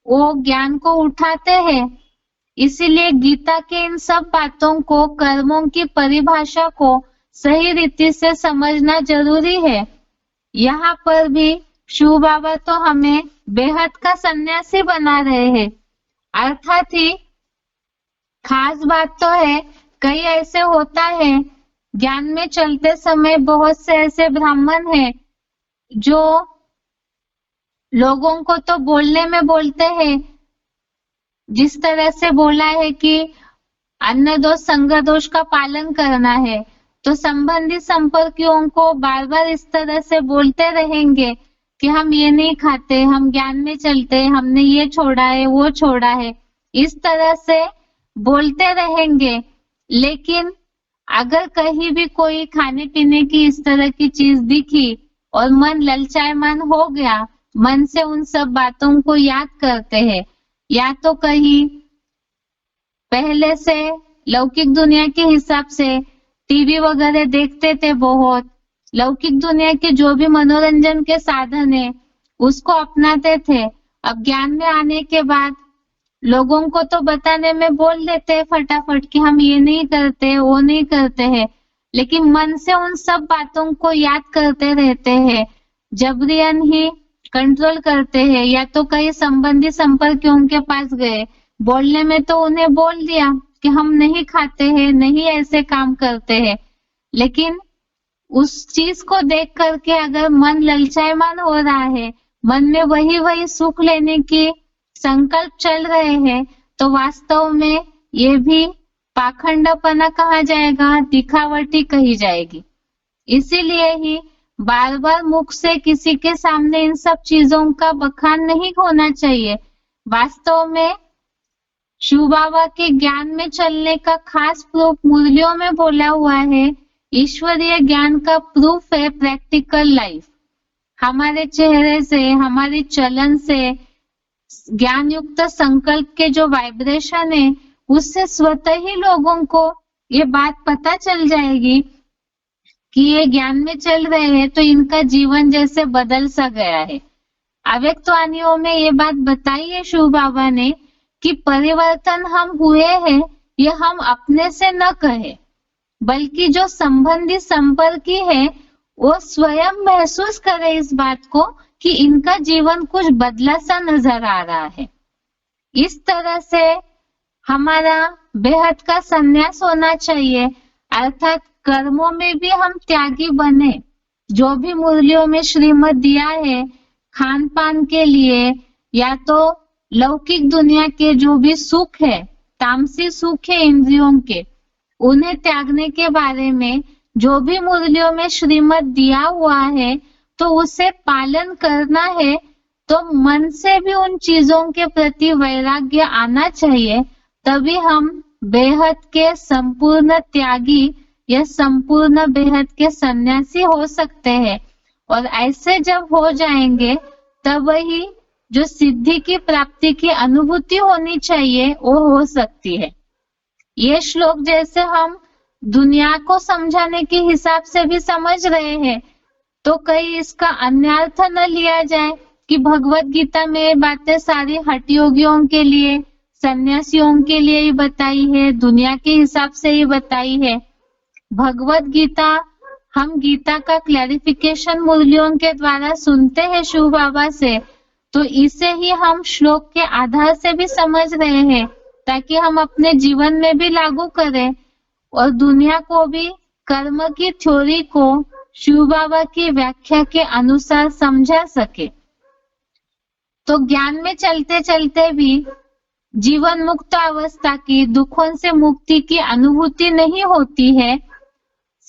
वो ज्ञान को उठाते हैं। इसीलिए गीता के इन सब बातों को, कर्मों की परिभाषा को सही रीति से समझना जरूरी है। यहाँ पर भी शिव बाबा तो हमें बेहद का सन्यासी बना रहे हैं। अर्थात ही खास बात तो है, कई ऐसे होता है ज्ञान में चलते समय बहुत से ऐसे ब्राह्मण हैं जो लोगों को तो बोलने में बोलते हैं, जिस तरह से बोला है कि अन्न दोष संग दोष का पालन करना है, तो संबंधी संपर्कियों को बार बार इस तरह से बोलते रहेंगे कि हम ये नहीं खाते, हम ज्ञान में चलते, हमने ये छोड़ा है, वो छोड़ा है, इस तरह से बोलते रहेंगे। लेकिन अगर कहीं भी कोई खाने पीने की इस तरह की चीज दिखी और मन ललचायमान हो गया, मन से उन सब बातों को याद करते हैं, या तो कहीं पहले से लौकिक दुनिया के हिसाब से टीवी वगैरह देखते थे, बहुत लौकिक दुनिया के जो भी मनोरंजन के साधन है उसको अपनाते थे। अब ज्ञान में आने के बाद लोगों को तो बताने में बोल देते हैं फटाफट कि हम ये नहीं करते, वो नहीं करते हैं, लेकिन मन से उन सब बातों को याद करते रहते हैं, जबरियन ही कंट्रोल करते हैं। या तो कई संबंधी संपर्कियों के पास गए, बोलने में तो उन्हें बोल दिया कि हम नहीं खाते हैं, नहीं ऐसे काम करते हैं, लेकिन उस चीज को देख करके अगर मन ललचायमान हो रहा है, मन में वही वही सुख लेने की संकल्प चल रहे हैं, तो वास्तव में ये भी पाखंडपना कहा जाएगा, दिखावटी कही जाएगी। इसीलिए ही बार बार मुख से किसी के सामने इन सब चीजों का बखान नहीं होना चाहिए। वास्तव में शिव बाबा के ज्ञान में चलने का खास प्रूफ मुरलियों में बोला हुआ है। ईश्वरीय ज्ञान का प्रूफ है प्रैक्टिकल लाइफ। हमारे चेहरे से, हमारी चलन से, ज्ञान युक्त संकल्प के जो वाइब्रेशन है उससे स्वतः ही लोगों को ये बात पता चल जाएगी कि ये ज्ञान में चल रहे हैं, तो इनका जीवन जैसे बदल सा गया है। अव्यक्त वाणियों में ये बात बताई है शिव बाबा ने कि परिवर्तन हम हुए हैं, ये हम अपने से न कहे, बल्कि जो संबंधी संपर्की है वो स्वयं महसूस करे इस बात को कि इनका जीवन कुछ बदला सा नजर आ रहा है। इस तरह से हमारा बेहद का संन्यास होना चाहिए, अर्थात कर्मों में भी हम त्यागी बने। जो भी मुरलियों में श्रीमत दिया है खान पान के लिए, या तो लौकिक दुनिया के जो भी सुख है, तामसी सुख है इंद्रियों के, उन्हें त्यागने के बारे में जो भी मुरलियों में श्रीमत दिया हुआ है, तो उसे पालन करना है। तो मन से भी उन चीजों के प्रति वैराग्य आना चाहिए, तभी हम बेहद के संपूर्ण त्यागी या संपूर्ण बेहद के सन्यासी हो सकते हैं। और ऐसे जब हो जाएंगे तब वही जो सिद्धि की प्राप्ति की अनुभूति होनी चाहिए वो हो सकती है। ये श्लोक जैसे हम दुनिया को समझाने के हिसाब से भी समझ रहे हैं, तो कहीं इसका अन्य अर्थ न लिया जाए कि भगवत गीता में बातें सारी हठ योगियों के लिए, सन्यासियों के लिए ही बताई है, दुनिया के हिसाब से ही बताई है। भगवत गीता, हम गीता का क्लैरिफिकेशन मुरलियों के द्वारा सुनते हैं शिव बाबा से, तो इसे ही हम श्लोक के आधार से भी समझ रहे हैं, ताकि हम अपने जीवन में भी लागू करें और दुनिया को भी कर्म की थ्योरी को शिव बाबा की व्याख्या के अनुसार समझा सके। तो ज्ञान में चलते चलते भी जीवन मुक्त अवस्था की, दुखों से मुक्ति की अनुभूति नहीं होती है,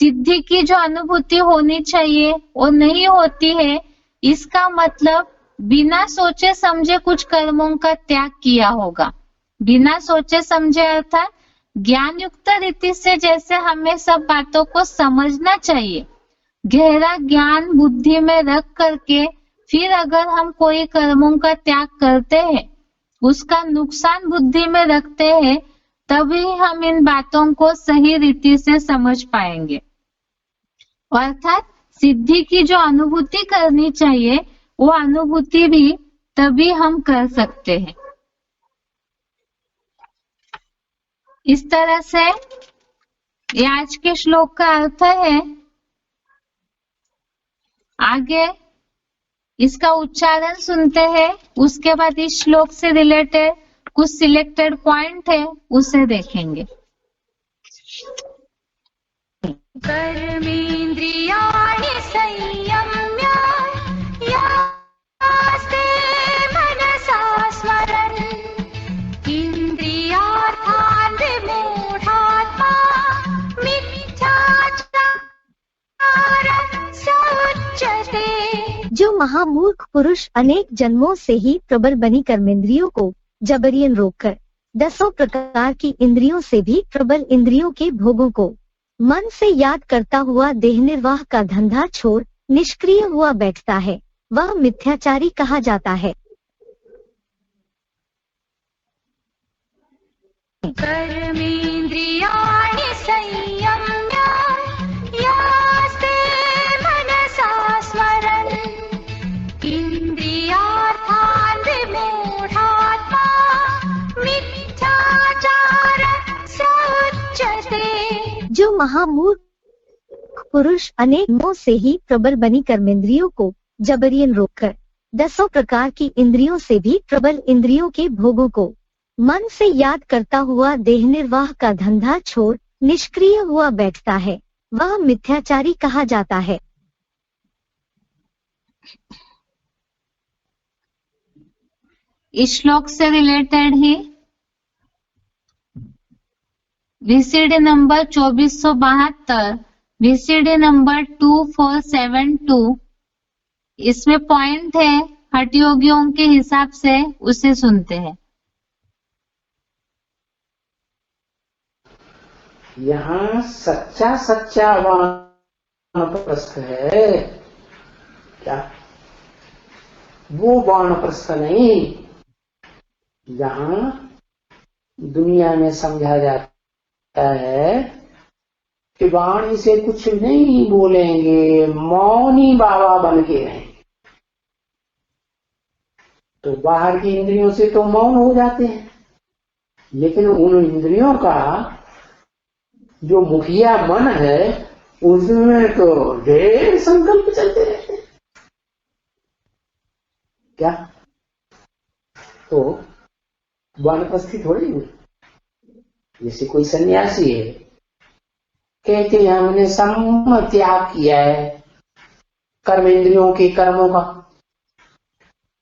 सिद्धि की जो अनुभूति होनी चाहिए वो नहीं होती है। इसका मतलब बिना सोचे समझे कुछ कर्मों का त्याग किया होगा। बिना सोचे समझे अर्थात ज्ञान युक्त रीति से जैसे हमें सब बातों को समझना चाहिए, गहरा ज्ञान बुद्धि में रख करके फिर अगर हम कोई कर्मों का त्याग करते हैं, उसका नुकसान बुद्धि में रखते हैं, तभी हम इन बातों को सही रीति से समझ पाएंगे। अर्थात सिद्धि की जो अनुभूति करनी चाहिए वो अनुभूति भी तभी हम कर सकते हैं। इस तरह से ये आज के श्लोक का अर्थ है। आगे इसका उच्चारण सुनते हैं, उसके बाद इस श्लोक से रिलेटेड कुछ सिलेक्टेड पॉइंट है उसे देखेंगे। कर्मेन्द्रियाणि संयम्य यास्ते मनसा स्मरन् इन्द्रियार्थान् विमूढात्मा मिथ्याचारः स उच्यते। जो महामूर्ख पुरुष अनेक जन्मों से ही प्रबल बनी कर्मेंद्रियों को जबरियन रोककर 10 प्रकार की इंद्रियों से भी प्रबल इंद्रियों के भोगों को मन से याद करता हुआ देह निर्वाह का धंधा छोड़ निष्क्रिय हुआ बैठता है, वह मिथ्याचारी कहा जाता है। कर्मेन्द्रियाणि संयम्य यास्ते मनसा स्मरन् इन्द्रियार्थान् विमूढात्मा मिथ्याचारः स उच्यते। जो महामूर्ख पुरुष अनेक जन्मों से ही प्रबल बनी कर्मेंद्रियों को जबरियन रोककर 10 प्रकार की इंद्रियों से भी प्रबल इंद्रियों के भोगों को मन से याद करता हुआ देह निर्वाह का धंधा छोड़ निष्क्रिय हुआ बैठता है, वह मिथ्याचारी कहा जाता है। इस श्लोक से रिलेटेड ही VCD नंबर 2472, VCD नंबर 2472, इसमें पॉइंट है हठ योगियों के हिसाब से, उसे सुनते हैं। यहाँ सच्चा सच्चा वानप्रस्थ है क्या? वो वानप्रस्थ नहीं। यहाँ दुनिया में समझा जाता है कि वाणी से कुछ नहीं बोलेंगे, मौनी बाबा बन के रहेंगे। तो बाहर की इंद्रियों से तो मौन हो जाते हैं, लेकिन उन इंद्रियों का जो मुखिया मन है उसमें तो ढेर संकल्प चलते रहते हैं क्या? तो वानप्रस्थी थोड़ी हुई। जैसे कोई सन्यासी है, कहते हैं हमने सम त्याग किया है कर्मेंद्रियों के कर्मों का।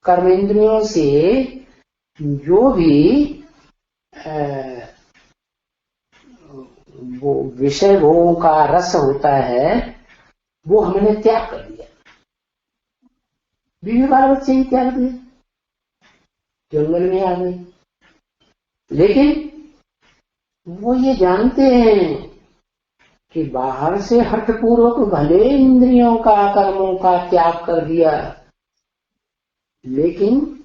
कर्मेंद्रियों से जो भी वो विषय भोगों का रस होता है वो हमने त्याग कर दिया। बीवी बाल बच्चे ही त्याग दिए, जंगल में आ गए। लेकिन वो ये जानते हैं कि बाहर से हठपूर्वक भले इंद्रियों का कर्मों का त्याग कर दिया, लेकिन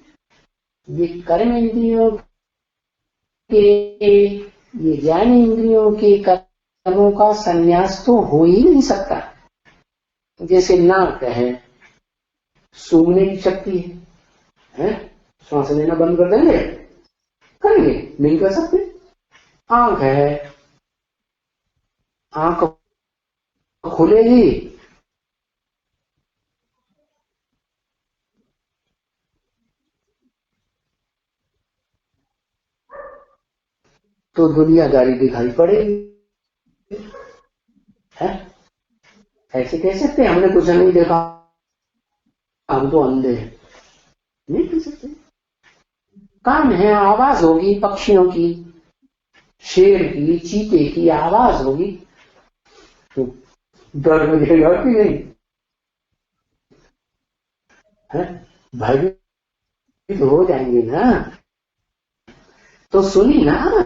ये कर्म इंद्रियों के, ये ज्ञान इंद्रियों के कर्मों का संन्यास तो हो ही नहीं सकता। जैसे नाक है, सूंघने की शक्ति है, श्वास लेना बंद कर देंगे, करेंगे नहीं कर सकते। आंख है, आंख खुलेगी तो दुनियादारी दिखाई पड़ेगी, है? ऐसे कह सकते हैं हमने कुछ नहीं देखा, हम तो अंधे हैं? नहीं कह सकते। कान है, आवाज होगी पक्षियों की, शेर की, चीते की आवाज होगी, तो डर लगेगा कि नहीं? भयभीत हो जाएंगे ना। तो सुनी ना,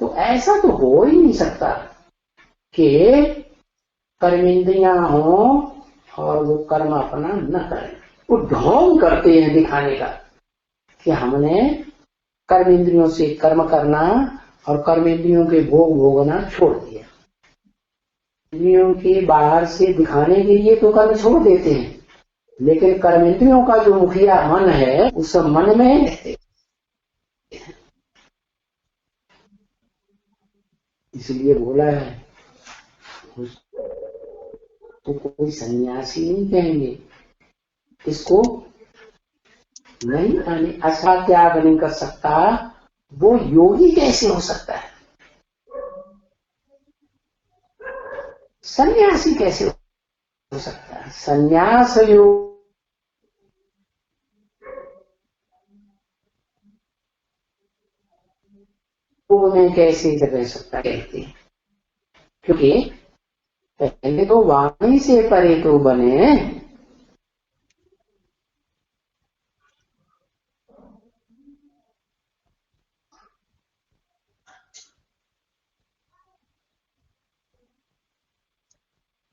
तो ऐसा तो हो ही नहीं सकता कि कर्मेंद्रियां हो और वो कर्म अपना न करें। वो ढोंग करते हैं दिखाने का कि हमने कर्मेंद्रियों से कर्म करना और कर्मेंद्रियों के भोग भोगना छोड़ दिया। इंद्रियों के बाहर से दिखाने के लिए तो कर्म छोड़ देते हैं, लेकिन कर्मेंद्रियों का जो मुखिया मन है उस मन में रहते। इसलिए बोला है तो कोई सन्यासी नहीं कहेंगे इसको, नहीं आने ऐसा त्याग नहीं कर सकता, वो योगी कैसे हो सकता है? सन्यासी कैसे हो सकता है? सन्यास योग में कैसे रह सकता कहते हैं, क्योंकि पहले तो वाणी से परे तो बने।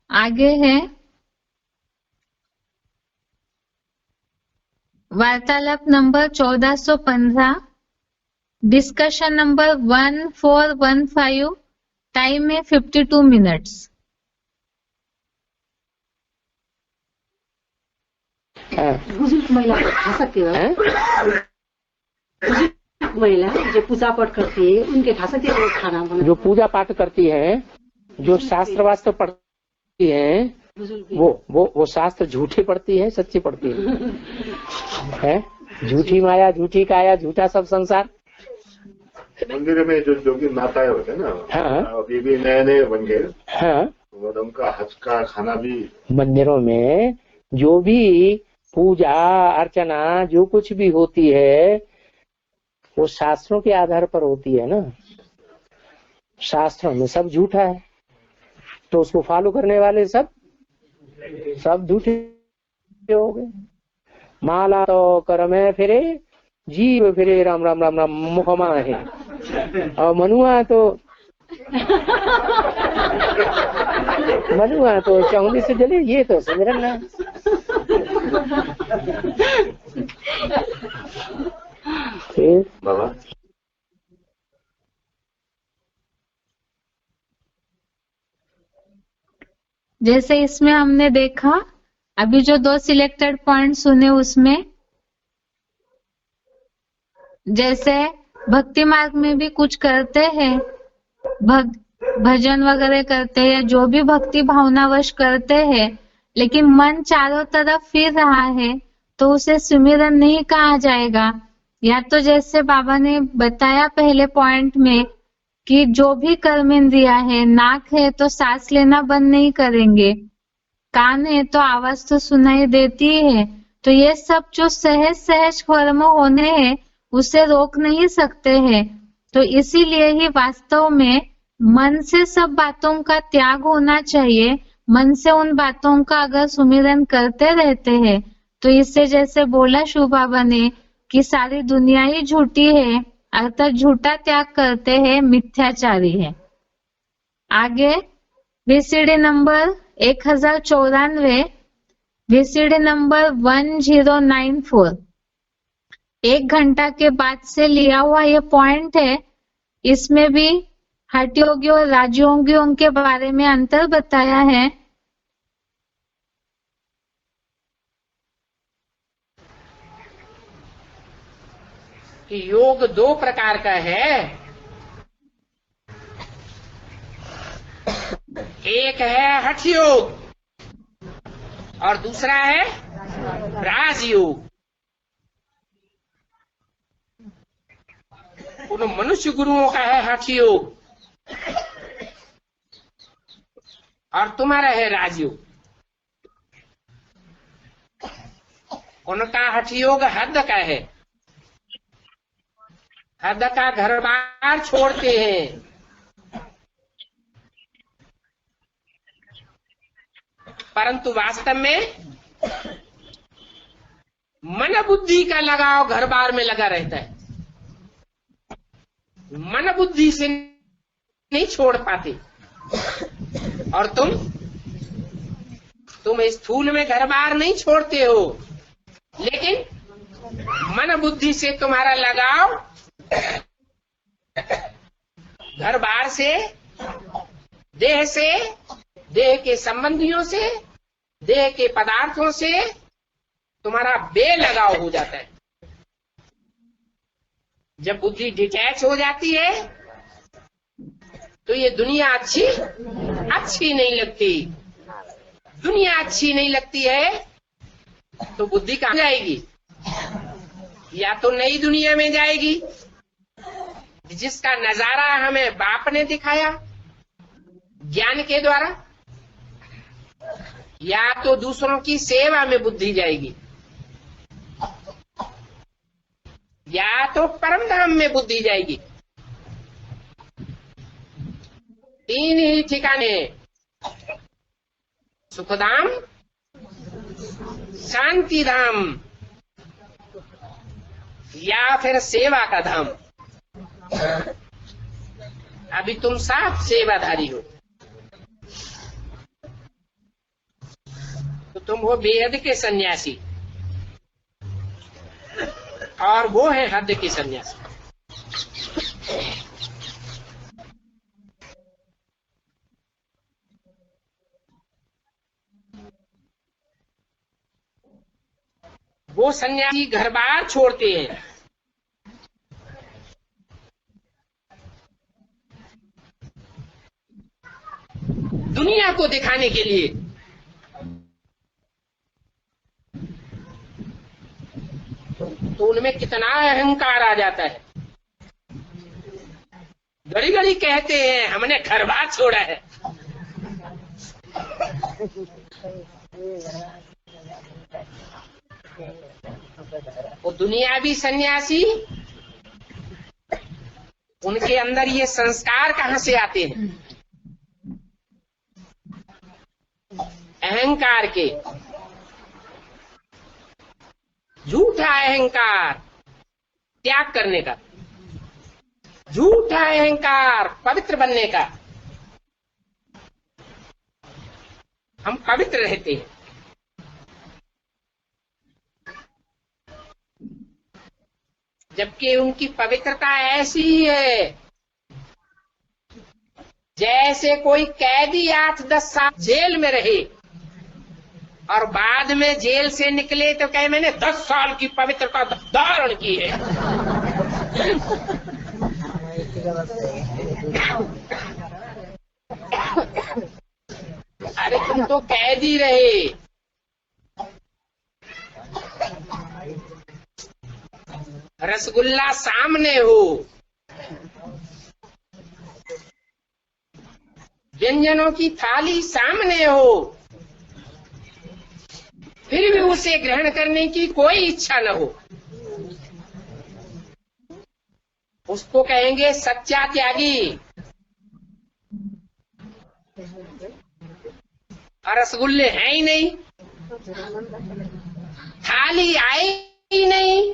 आगे है वार्तालाप नंबर 1415, डिस्कशन नंबर 1415, टाइम है 52 मिनट्स। बुजुर्ग महिला खा सकते हो? बुजुर्ग महिला जो पूजा पाठ करती है उनके खा सकते हो खाना बना? जो पूजा पाठ करती है, जो शास्त्र वास्त्र पढ़ती है, वो शास्त्र झूठी पढ़ती है सच्ची पढ़ती है? झूठी माया, झूठी काया, झूठा सब संसार। मंदिर में जो जोगी माताएं होते हैं ना, हाँ, अभी भी नए नए बन गए। हाँ, वो उनका हज का खाना भी मंदिरों में जो भी पूजा अर्चना जो कुछ भी होती है वो शास्त्रों के आधार पर होती है ना। शास्त्रों में सब झूठा है तो उसको फॉलो करने वाले सब झूठे हो गए। माला तो कर में फिरे, जीव फिरे राम राम राम राम मुखमा है, और मनुआ तो चांदी से जले, ये तो सिमरन ना। बाबा जैसे इसमें हमने देखा अभी जो 2 सिलेक्टेड पॉइंट सुने उसमें, जैसे भक्ति मार्ग में भी कुछ करते हैं, भजन वगैरह करते हैं, जो भी भक्ति भावनावश करते हैं, लेकिन मन चारों तरफ फिर रहा है तो उसे सुमिरन नहीं कहा जाएगा। या तो जैसे बाबा ने बताया पहले पॉइंट में कि जो भी कर्मेंद्रिया है, नाक है तो सांस लेना बंद नहीं करेंगे, कान है तो आवाज तो सुनाई देती है, तो ये सब जो सहज सहज कर्म होने हैं उसे रोक नहीं सकते हैं। तो इसीलिए ही वास्तव में मन से सब बातों का त्याग होना चाहिए। मन से उन बातों का अगर सुमिरन करते रहते हैं तो इससे जैसे बोला शिव बाबा ने कि सारी दुनिया ही झूठी है, अर्थात झूठा त्याग करते हैं, मिथ्याचारी है। आगे वीसीडी नंबर 1094, वीसीडी नंबर 1094, 1 घंटा के बाद से लिया हुआ ये पॉइंट है। इसमें भी हठ योगियों और राजयोगियों के बारे में अंतर बताया है। कि योग 2 प्रकार का है, एक है हठ योग और दूसरा है राजयोग। उन मनुष्य गुरुओं का है हठ योग और तुम्हारा है राजयोग। उनका हठयोग हद का है, हद का घर बार छोड़ते हैं। परंतु वास्तव में मन बुद्धि का लगाव घर बार में लगा रहता है, मन बुद्धि से नहीं छोड़ पाते। और तुम स्थूल में घर बार नहीं छोड़ते हो, लेकिन मन बुद्धि से तुम्हारा लगाव घर बार से, देह के संबंधियों से, देह के पदार्थों से तुम्हारा बेलगाव हो जाता है। जब बुद्धि डिटैच हो जाती है तो ये दुनिया अच्छी नहीं लगती। दुनिया अच्छी नहीं लगती है तो बुद्धि कहाँ जाएगी? या तो नई दुनिया में जाएगी जिसका नजारा हमें बाप ने दिखाया ज्ञान के द्वारा, या तो दूसरों की सेवा में बुद्धि जाएगी, या तो परम धाम में बुद्धि जाएगी। तीन ही ठिकाने, सुखधाम, शांति धाम, या फिर सेवा का धाम। अभी तुम साफ सेवाधारी हो तो तुम हो बेहद के सन्यासी, और वो है हद के सन्यासी। वो सन्यासी घर बार छोड़ते हैं, दुनिया को दिखाने के लिए। तो उनमें कितना अहंकार आ जाता है। घड़ी घड़ी कहते हैं हमने घर बार छोड़ा है। वो दुनियावी सन्यासी, उनके अंदर ये संस्कार कहां से आते हैं? अहंकार के। झूठा अहंकार त्याग करने का, झूठा अहंकार पवित्र बनने का। हम पवित्र रहते हैं। जबकि उनकी पवित्रता ऐसी ही है जैसे कोई कैदी 8-10 साल जेल में रहे और बाद में जेल से निकले तो कहे मैंने 10 साल की पवित्रता धारण की है। अरे तुम तो कैदी रहे। रसगुल्ला सामने हो, व्यंजनों की थाली सामने हो, फिर भी उसे ग्रहण करने की कोई इच्छा न हो, उसको कहेंगे सच्चा त्यागी। और रसगुल्ले हैं ही नहीं, थाली आई ही नहीं,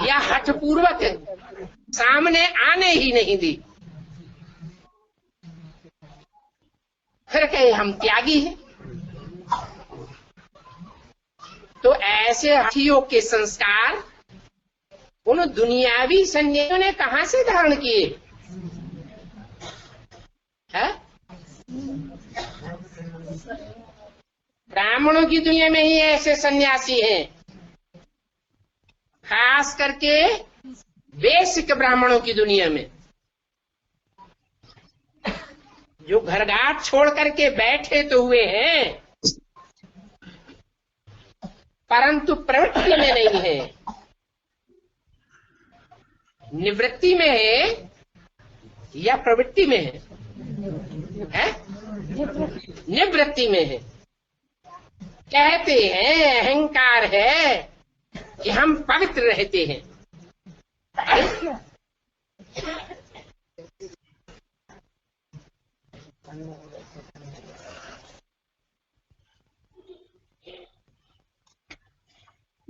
या हठपूर्वक सामने आने ही नहीं दी, फिर कहे हम त्यागी हैं। तो ऐसे हठियों के संस्कार उन दुनियावी सन्यासियों ने कहां से धारण किए है? ब्राह्मणों की दुनिया में ही ऐसे सन्यासी हैं, खास करके बेसिक ब्राह्मणों की दुनिया में, जो घरघाट छोड़ करके बैठे तो हुए हैं परंतु प्रवृत्ति में नहीं है। निवृत्ति में है या प्रवृत्ति में है? निवृत्ति में है। कहते हैं अहंकार है कि हम पवित्र रहते हैं।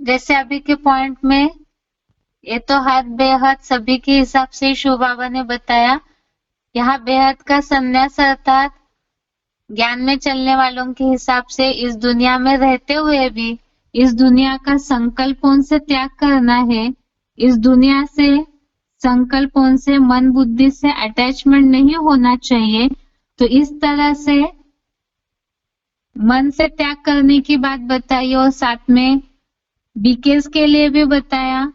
जैसे अभी के पॉइंट में ये तो हद बेहद सभी के हिसाब से शिव बाबा ने बताया। यहाँ बेहद का संन्यास अर्थात ज्ञान में चलने वालों के हिसाब से इस दुनिया में रहते हुए भी इस दुनिया का संकल्पों से त्याग करना है। इस दुनिया से संकल्पों से मन बुद्धि से अटैचमेंट नहीं होना चाहिए। तो इस तरह से मन से त्याग करने की बात बताई और साथ में बीकेस के लिए भी बताया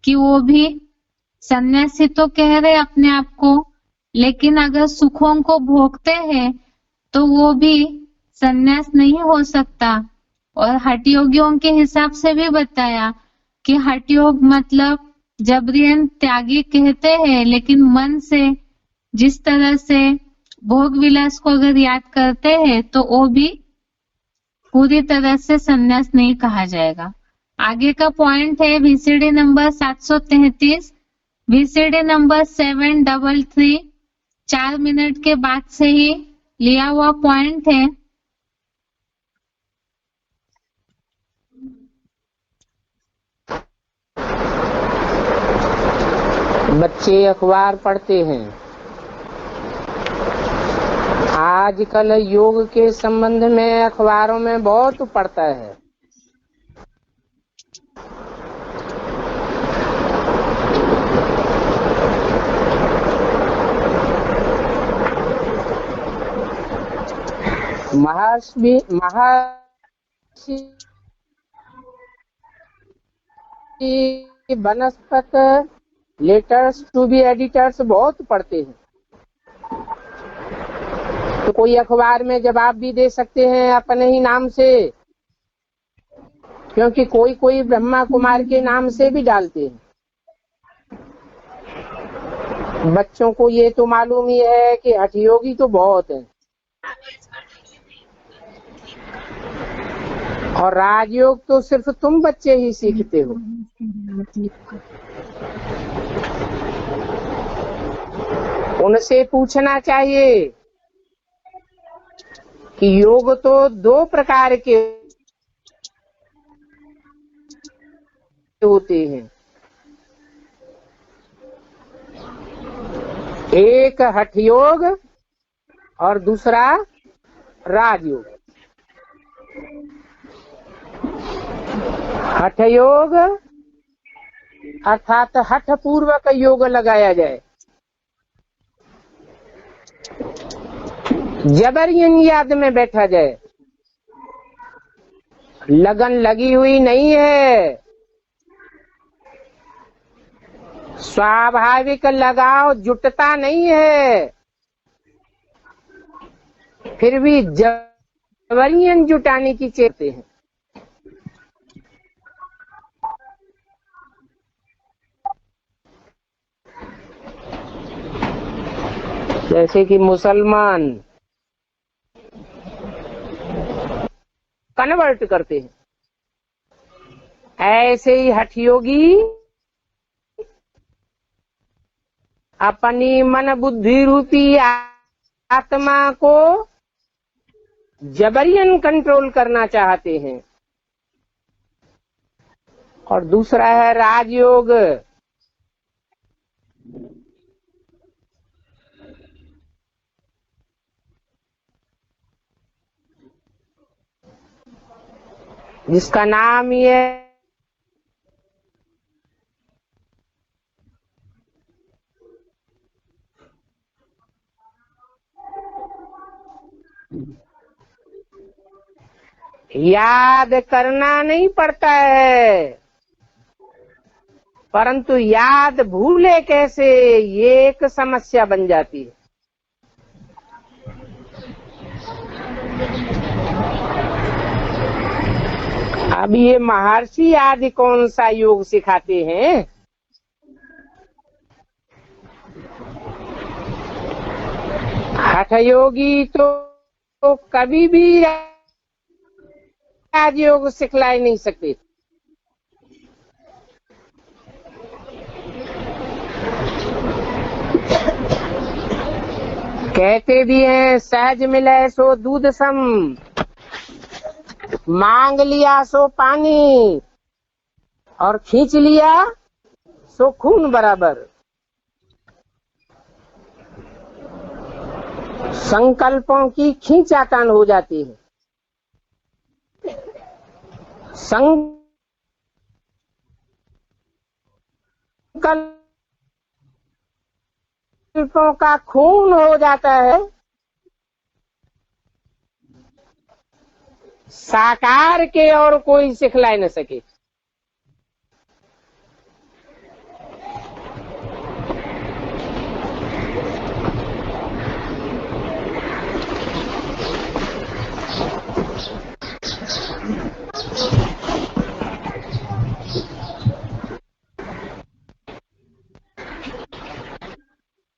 कि वो भी सन्यासी तो कह रहे अपने आप को, लेकिन अगर सुखों को भोगते हैं तो वो भी सन्यास नहीं हो सकता। और हठ योगियों के हिसाब से भी बताया कि हठ योग मतलब जबरियन त्यागी कहते हैं, लेकिन मन से जिस तरह से भोग विलास को अगर याद करते हैं तो वो भी पूरी तरह से सन्यास नहीं कहा जाएगा। आगे का पॉइंट है VCD number 733, VCD number 733, 4 minute के बाद से ही लिया हुआ पॉइंट है। बच्चे अखबार पढ़ते हैं। आजकल योग के संबंध में अखबारों में बहुत पढ़ता है। महर्षि वनस्पत लेटर्स टू बी एडिटर्स बहुत पढ़ते हैं। तो कोई अखबार में जवाब भी दे सकते हैं अपने ही नाम से, क्योंकि कोई कोई ब्रह्मा कुमार के नाम से भी डालते हैं। बच्चों को ये तो मालूम ही है कि हठ योगी तो बहुत है और राजयोग तो सिर्फ तुम बच्चे ही सीखते हो। उनसे पूछना चाहिए कि योग तो 2 प्रकार के होते हैं, एक हठ योग और दूसरा राजयोग। हठ योग अर्थात हठ पूर्वक योग लगाया जाए, जबरन याद में बैठा जाए, लगन लगी हुई नहीं है, स्वाभाविक लगाव जुटता नहीं है, फिर भी जबरन जुटाने की चेते हैं। जैसे कि मुसलमान कन्वर्ट करते हैं, ऐसे ही हठ योगी अपनी मन बुद्धि रूपी आत्मा को जबरियन कंट्रोल करना चाहते हैं। और दूसरा है राजयोग, जिसका नाम ये याद करना नहीं पड़ता है, परंतु याद भूले कैसे ये एक समस्या बन जाती है। अब ये महर्षि आदि कौन सा योग सिखाते हैं? हठयोगी तो कभी भी राजयोग सिखला नहीं सकते। कहते भी हैं सहज मिले सो दूध सम, मांग लिया सो पानी, और खींच लिया सो खून बराबर। संकल्पों की खींचातान हो जाती है। संकल्पों का खून हो जाता है। साकार के और कोई सिखला न सके।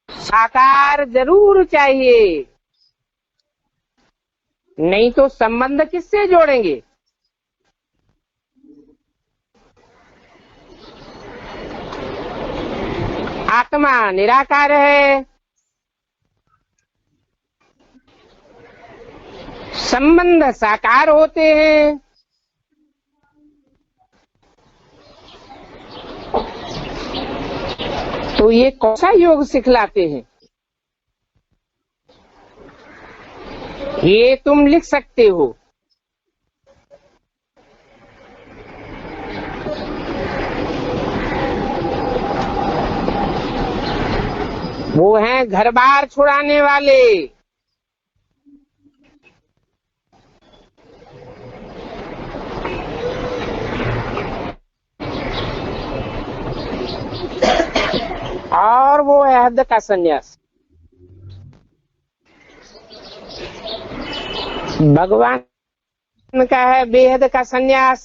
साकार जरूर चाहिए, नहीं तो संबंध किससे जोड़ेंगे। आत्मा निराकार है, संबंध साकार होते हैं। तो ये कौन सा योग सिखलाते हैं? ये तुम लिख सकते हो। वो हैं घर बार छुड़ाने वाले। और वो है हद का संन्यास। भगवान का है बेहद का संन्यास।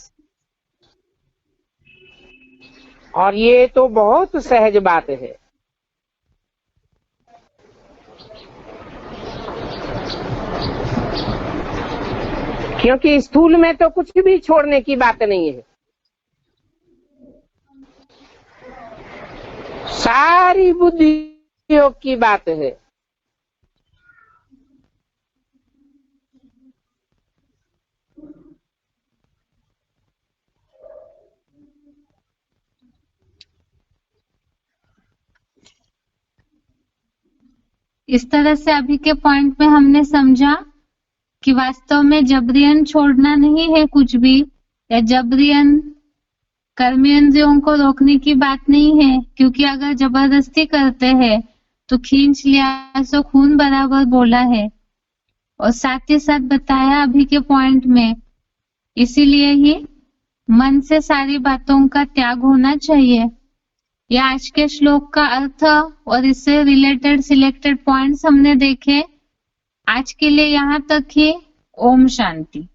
और ये तो बहुत सहज बात है। क्योंकि स्थूल में तो कुछ भी छोड़ने की बात नहीं है। सारी बुद्धि योग की बात है। इस तरह से अभी के पॉइंट में हमने समझा कि वास्तव में जबरियन छोड़ना नहीं है कुछ भी, या जबरियन कर्मेंद्रियों को रोकने की बात नहीं है। क्योंकि अगर जबरदस्ती करते हैं तो खींच लिया सो खून बराबर बोला है, और साथ ही साथ बताया अभी के पॉइंट में। इसीलिए ही मन से सारी बातों का त्याग होना चाहिए। यह आज के श्लोक का अर्थ और इससे रिलेटेड सिलेक्टेड पॉइंट्स हमने देखे। आज के लिए यहाँ तक ही। ओम शांति।